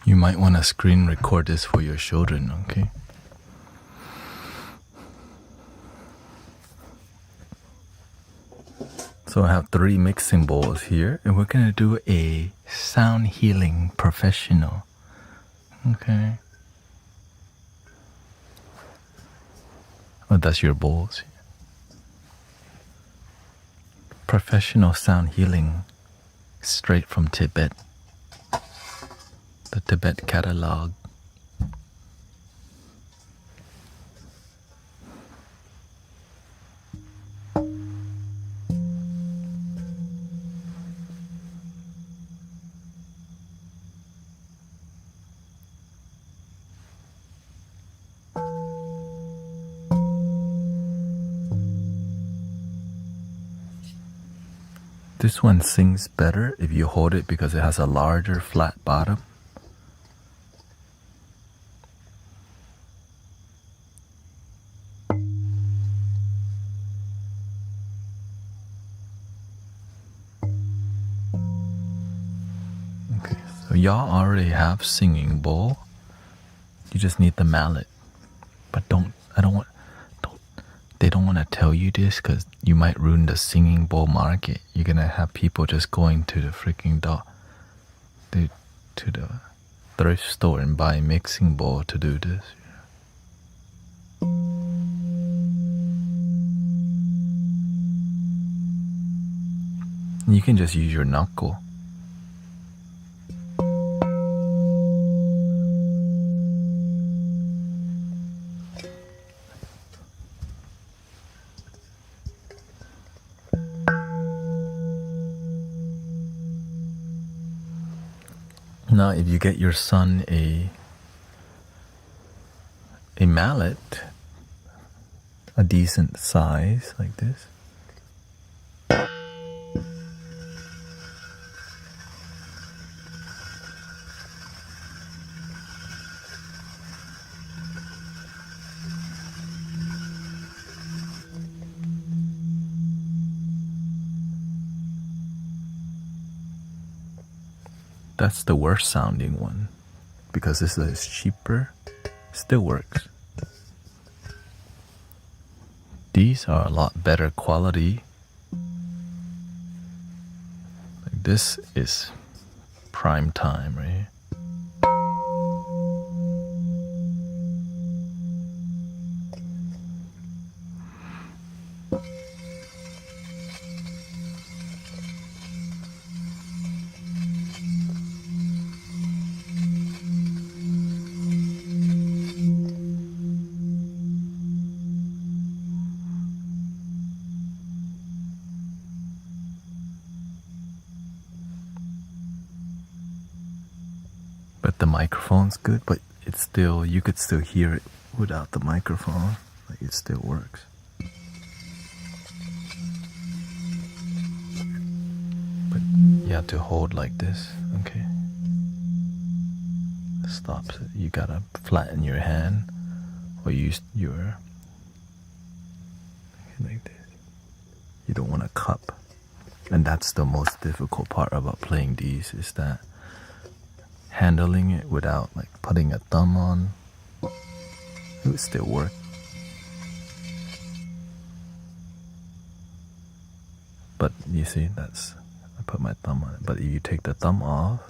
You might want to screen record this for your children, okay? So I have 3 mixing bowls here, and we're gonna do a sound healing professional, okay? Oh, that's your bowls. Professional sound healing, straight from Tibet. The Tibet catalog. This one sings better if you hold it because it has a larger flat bottom. Okay, so y'all already have singing bowl. You just need the mallet. But they don't want to tell you this because you might ruin the singing bowl market. You're gonna have people just going to the freaking to the thrift store and buy mixing bowl to do this. You can just use your knuckle. Now, if you get your son a mallet, a decent size like this, that's the worst sounding one because this is cheaper. Still works. These are a lot better quality. Like this is prime time right here. But the microphone's good, but it's still, you could still hear it without the microphone. Like it still works. But you have to hold like this, okay? Stops it. You gotta flatten your hand or use your, like this. You don't want a cup. And that's the most difficult part about playing these is that handling it without like putting a thumb on, it would still work. But you see, that's, I put my thumb on it. But if you take the thumb off,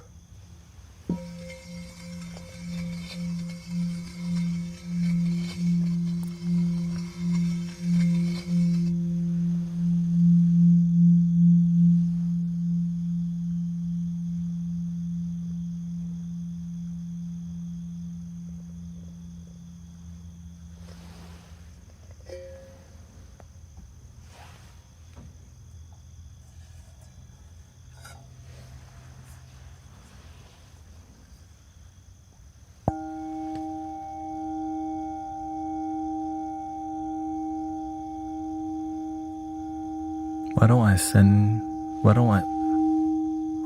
why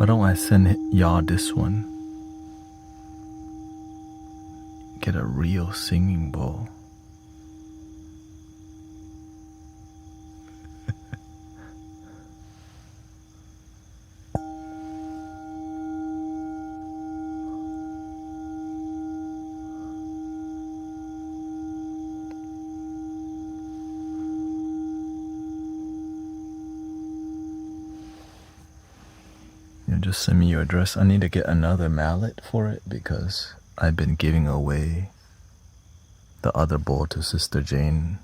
don't I send y'all this one? Get a real singing bowl. can just send me your address. I need to get another mallet for it because I've been giving away the other bowl to Sister Jane.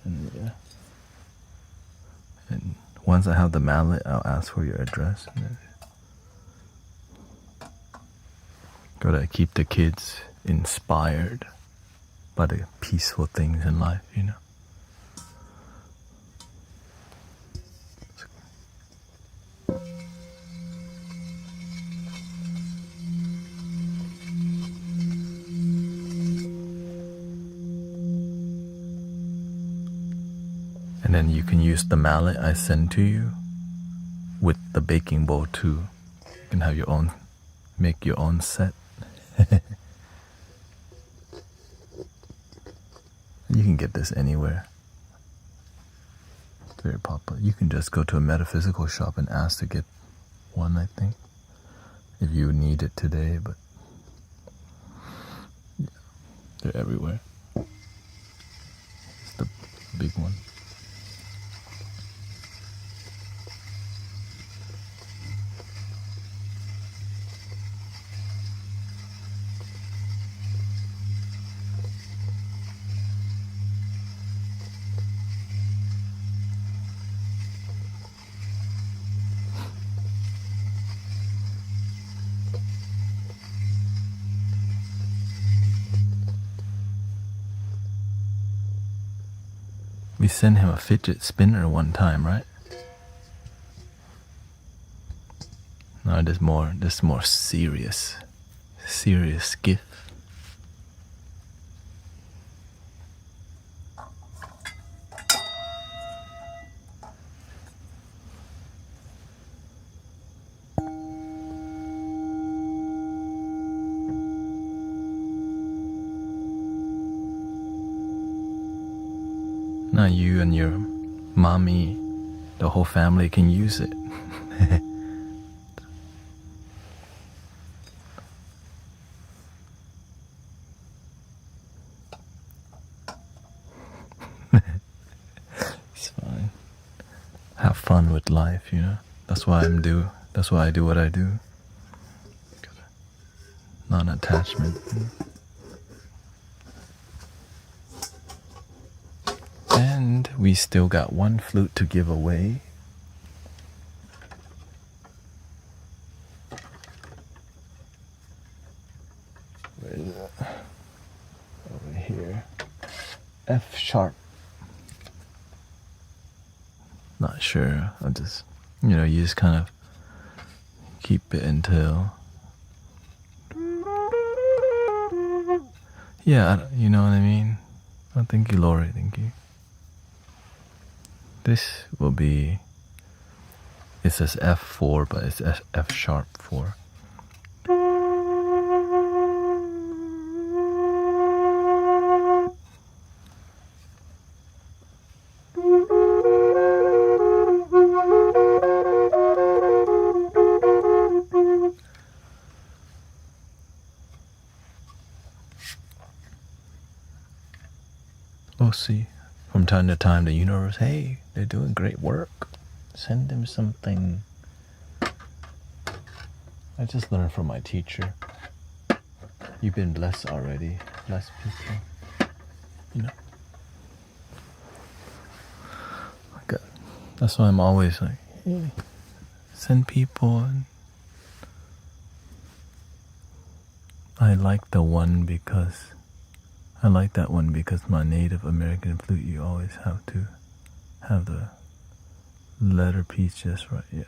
And yeah. And once I have the mallet, I'll ask for your address. Gotta keep the kids inspired by the peaceful things in life, you know. And then you can use the mallet I send to you with the baking bowl too. You can have your own, make your own set. You can get this anywhere. It's very popular. You can just go to a metaphysical shop and ask to get one, I think, if you need it today, but yeah, they're everywhere. It's the big one. We sent him a fidget spinner one time, right? No, this more serious gift. Now you and your mommy, the whole family can use it. It's fine. Have fun with life, you know. That's why I do what I do. Non-attachment. And we still got one flute to give away. Where is it? Over here. F sharp. Not sure. I'll just, you just kind of keep it until. Yeah, you know what I mean? Oh, thank you, Lori. Thank you. This will be, it says F4, but it's F sharp 4. We'll see. From time to time, the universe, hey, they're doing great work. Send them something. I just learned from my teacher. You've been blessed already. Bless people. You know. That's why I'm always like, hey, send people. And I like that one because my Native American flute, you always have to have the letter piece just right. Yeah.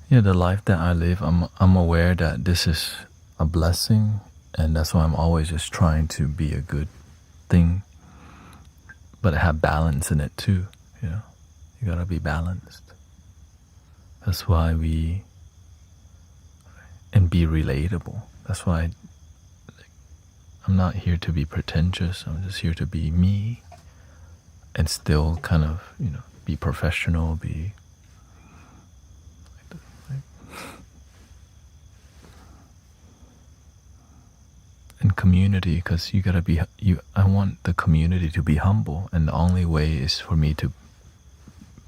Yeah, the life that I live, I'm aware that this is a blessing, and that's why I'm always just trying to be a good thing, but have balance in it too. You know, you gotta be balanced. That's why and be relatable. That's why I'm not here to be pretentious. I'm just here to be me, and still kind of, be professional, be and community, because you gotta be I want the community to be humble, and the only way is for me to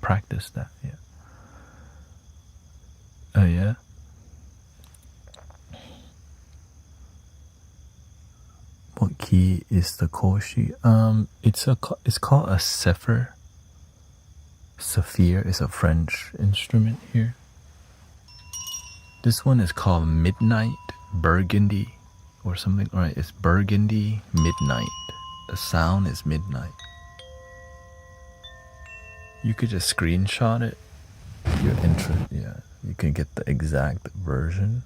practice that. Yeah. Oh yeah. What key is the koshi? It's called a zephyr. Saphir is a French instrument here. This one is called Midnight Burgundy or something. Right, it's Burgundy Midnight. The sound is midnight. You could just screenshot it if you're interested. Yeah, you can get the exact version.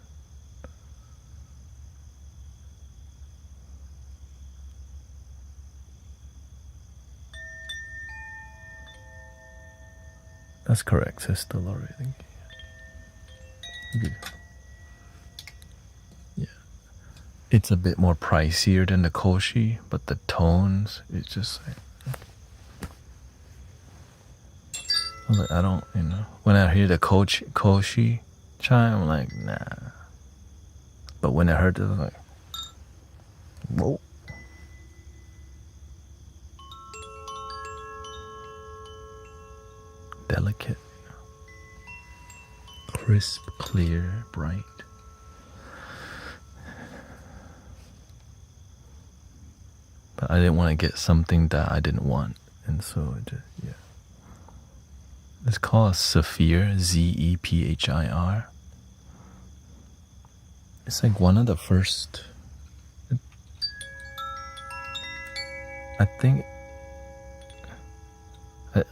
That's correct, Sister Lori. Thank you. Yeah. It's a bit more pricier than the koshi, but the tones, it's just like, I don't, when I hear the koshi chime, I'm like, nah. But when I heard it, I was like, whoa. Delicate, crisp, clear, bright. But I didn't want to get something that I didn't want, and so it just, yeah. It's called Zephir, Zephir. It's like one of the first. I think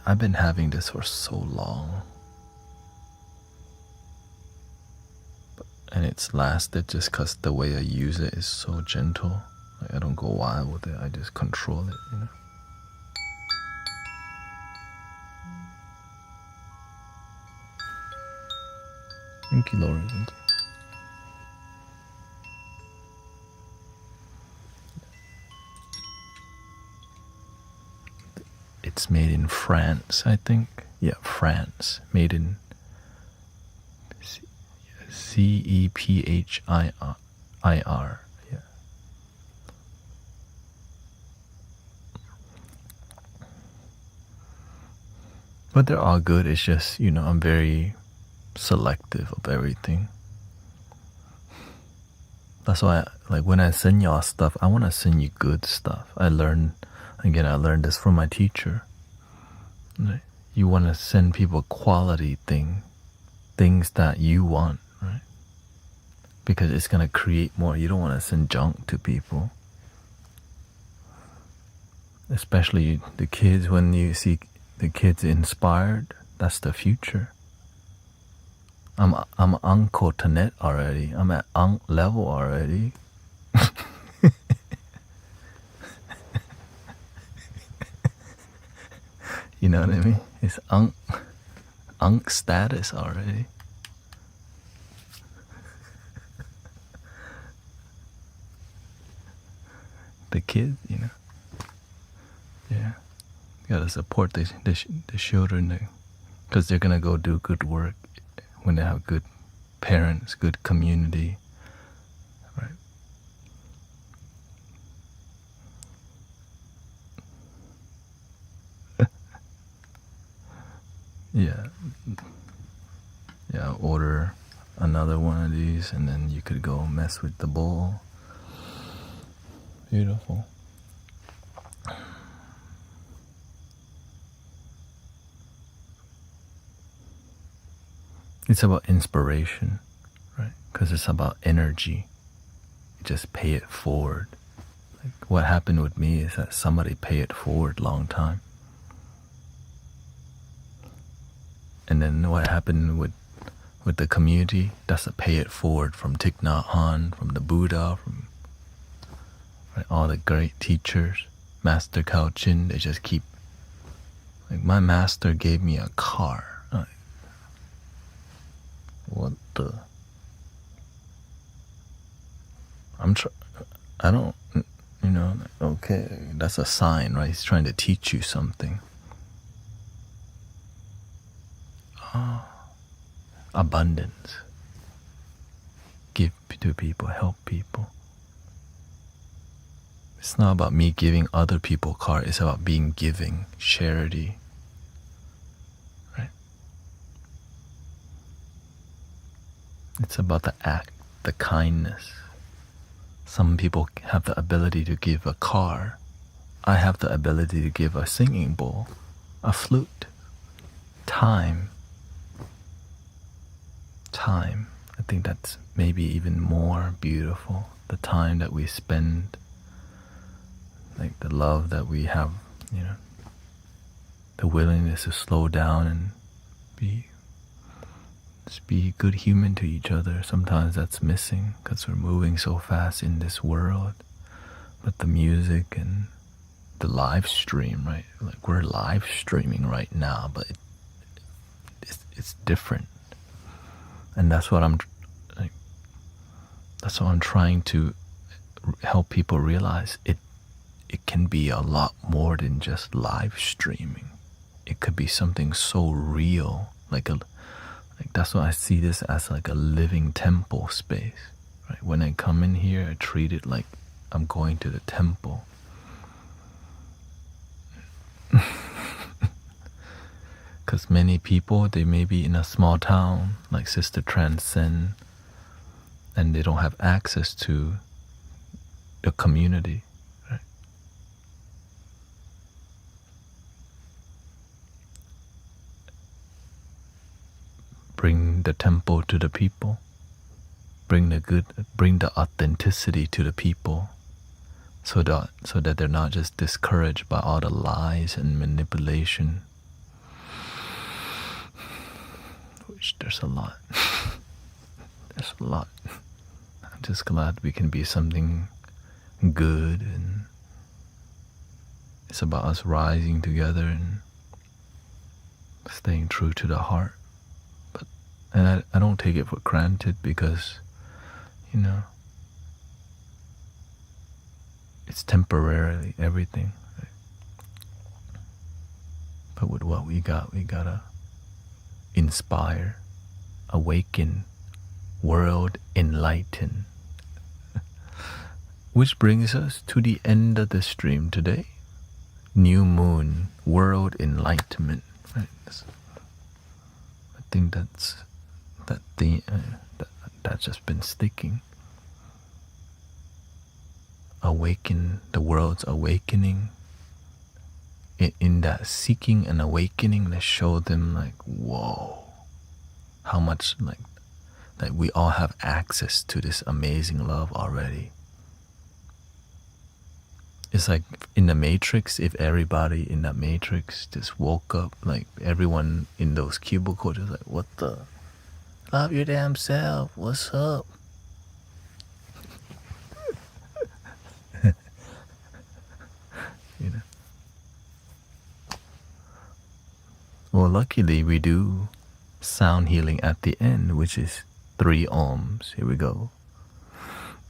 I've been having this for so long, and it's lasted just because the way I use it is so gentle. Like, I don't go wild with it. I just control it, Thank you, Laura. Thank you. It's made in France, I think. Yeah, France. Made in Zephir. Yeah. But they're all good. It's just, I'm very selective of everything. That's why, when I send y'all stuff, I want to send you good stuff. I learned this from my teacher. Right? You want to send people quality things that you want, right? Because it's going to create more. You don't want to send junk to people. Especially the kids, when you see the kids inspired, that's the future. I'm Uncle Thanet already. I'm at level already. You know what I mean? It's unk status already. The kids, Yeah. You gotta support the children, because they're gonna go do good work when they have good parents, good community, right? Yeah. Yeah, order another one of these, and then you could go mess with the bowl. Beautiful. It's about inspiration, right? Because it's about energy. You just pay it forward. Like, what happened with me is that somebody pay it forward long time. And then what happened with the community, that's a pay it forward from Thich Nhat Hanh, from the Buddha, from all the great teachers, Master Kao Chin. They just keep, my master gave me a car. What the? I don't, okay, that's a sign, right? He's trying to teach you something. Abundance. Give to people, help people. It's not about me giving other people car. It's about being giving, charity, right? It's about the act, the kindness. Some people have the ability to give a car. I have the ability to give a singing bowl, a flute, time. Time. I think that's maybe even more beautiful. The time that we spend, like the love that we have, the willingness to slow down and just be good human to each other. Sometimes that's missing because we're moving so fast in this world. But the music and the live stream, right? Like we're live streaming right now, but it's different. And that's what I'm trying to help people realize. It can be a lot more than just live streaming. It could be something so real, like that's why I see this as like a living temple space. Right? When I come in here, I treat it like I'm going to the temple. Because many people, they may be in a small town like Sister Transcend, and they don't have access to the community. Right? Bring the temple to the people. Bring the authenticity to the people, so that they're not just discouraged by all the lies and manipulation. Which there's a lot. There's a lot. I'm just glad we can be something good, and it's about us rising together and staying true to the heart. And I don't take it for granted because, it's temporarily everything. Right? But with what we gotta inspire, awaken, world enlighten. Which brings us to the end of the stream today. New moon, world enlightenment. Right? I think that's just been sticking. Awaken, the world's awakening. In that seeking and awakening, let's show them like, whoa, how much like we all have access to this amazing love already. It's like in the Matrix, if everybody in that Matrix just woke up, like everyone in those cubicles is like, what the? Love your damn self, what's up? Well, luckily we do sound healing at the end, which is 3 ohms. Here we go.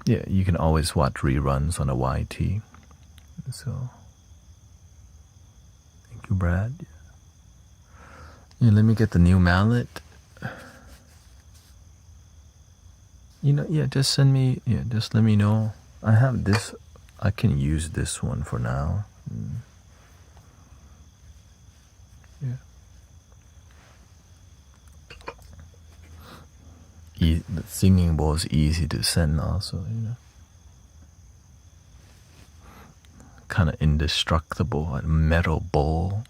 Yeah, you can always watch reruns on a YT. So, thank you, Brad. Yeah, let me get the new mallet. Just send me, just let me know. I have this, I can use this one for now. The singing bowl is easy to send also, Kind of indestructible, a metal bowl.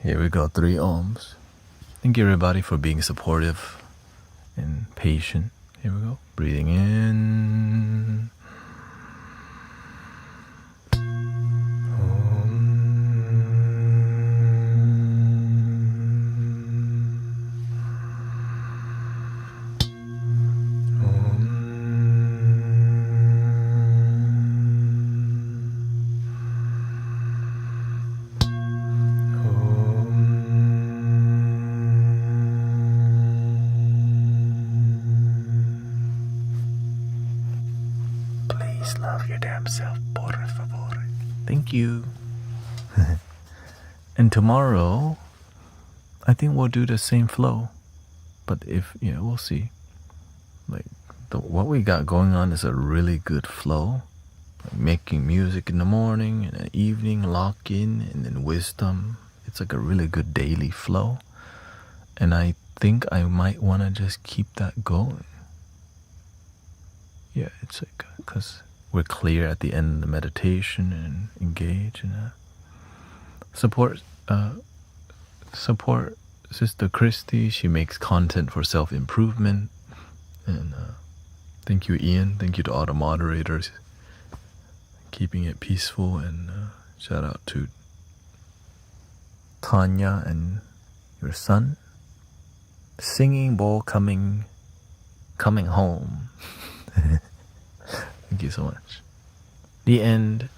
Here we go, 3 ohms. Thank you everybody for being supportive and patient. Here we go. Breathing in. Love your damn self, por favor. Thank you. And tomorrow, I think we'll do the same flow. But we'll see. Like what we got going on is a really good flow. Like making music in the morning and the evening, lock in, and then wisdom. It's like a really good daily flow. And I think I might want to just keep that going. Yeah, it's like, because we're clear at the end of the meditation and engage in that. Support Sister Christy. She makes content for self-improvement. And thank you, Ian. Thank you to all the moderators keeping it peaceful. And shout out to Tanya and your son. Singing bowl coming home. Thank you so much. The end.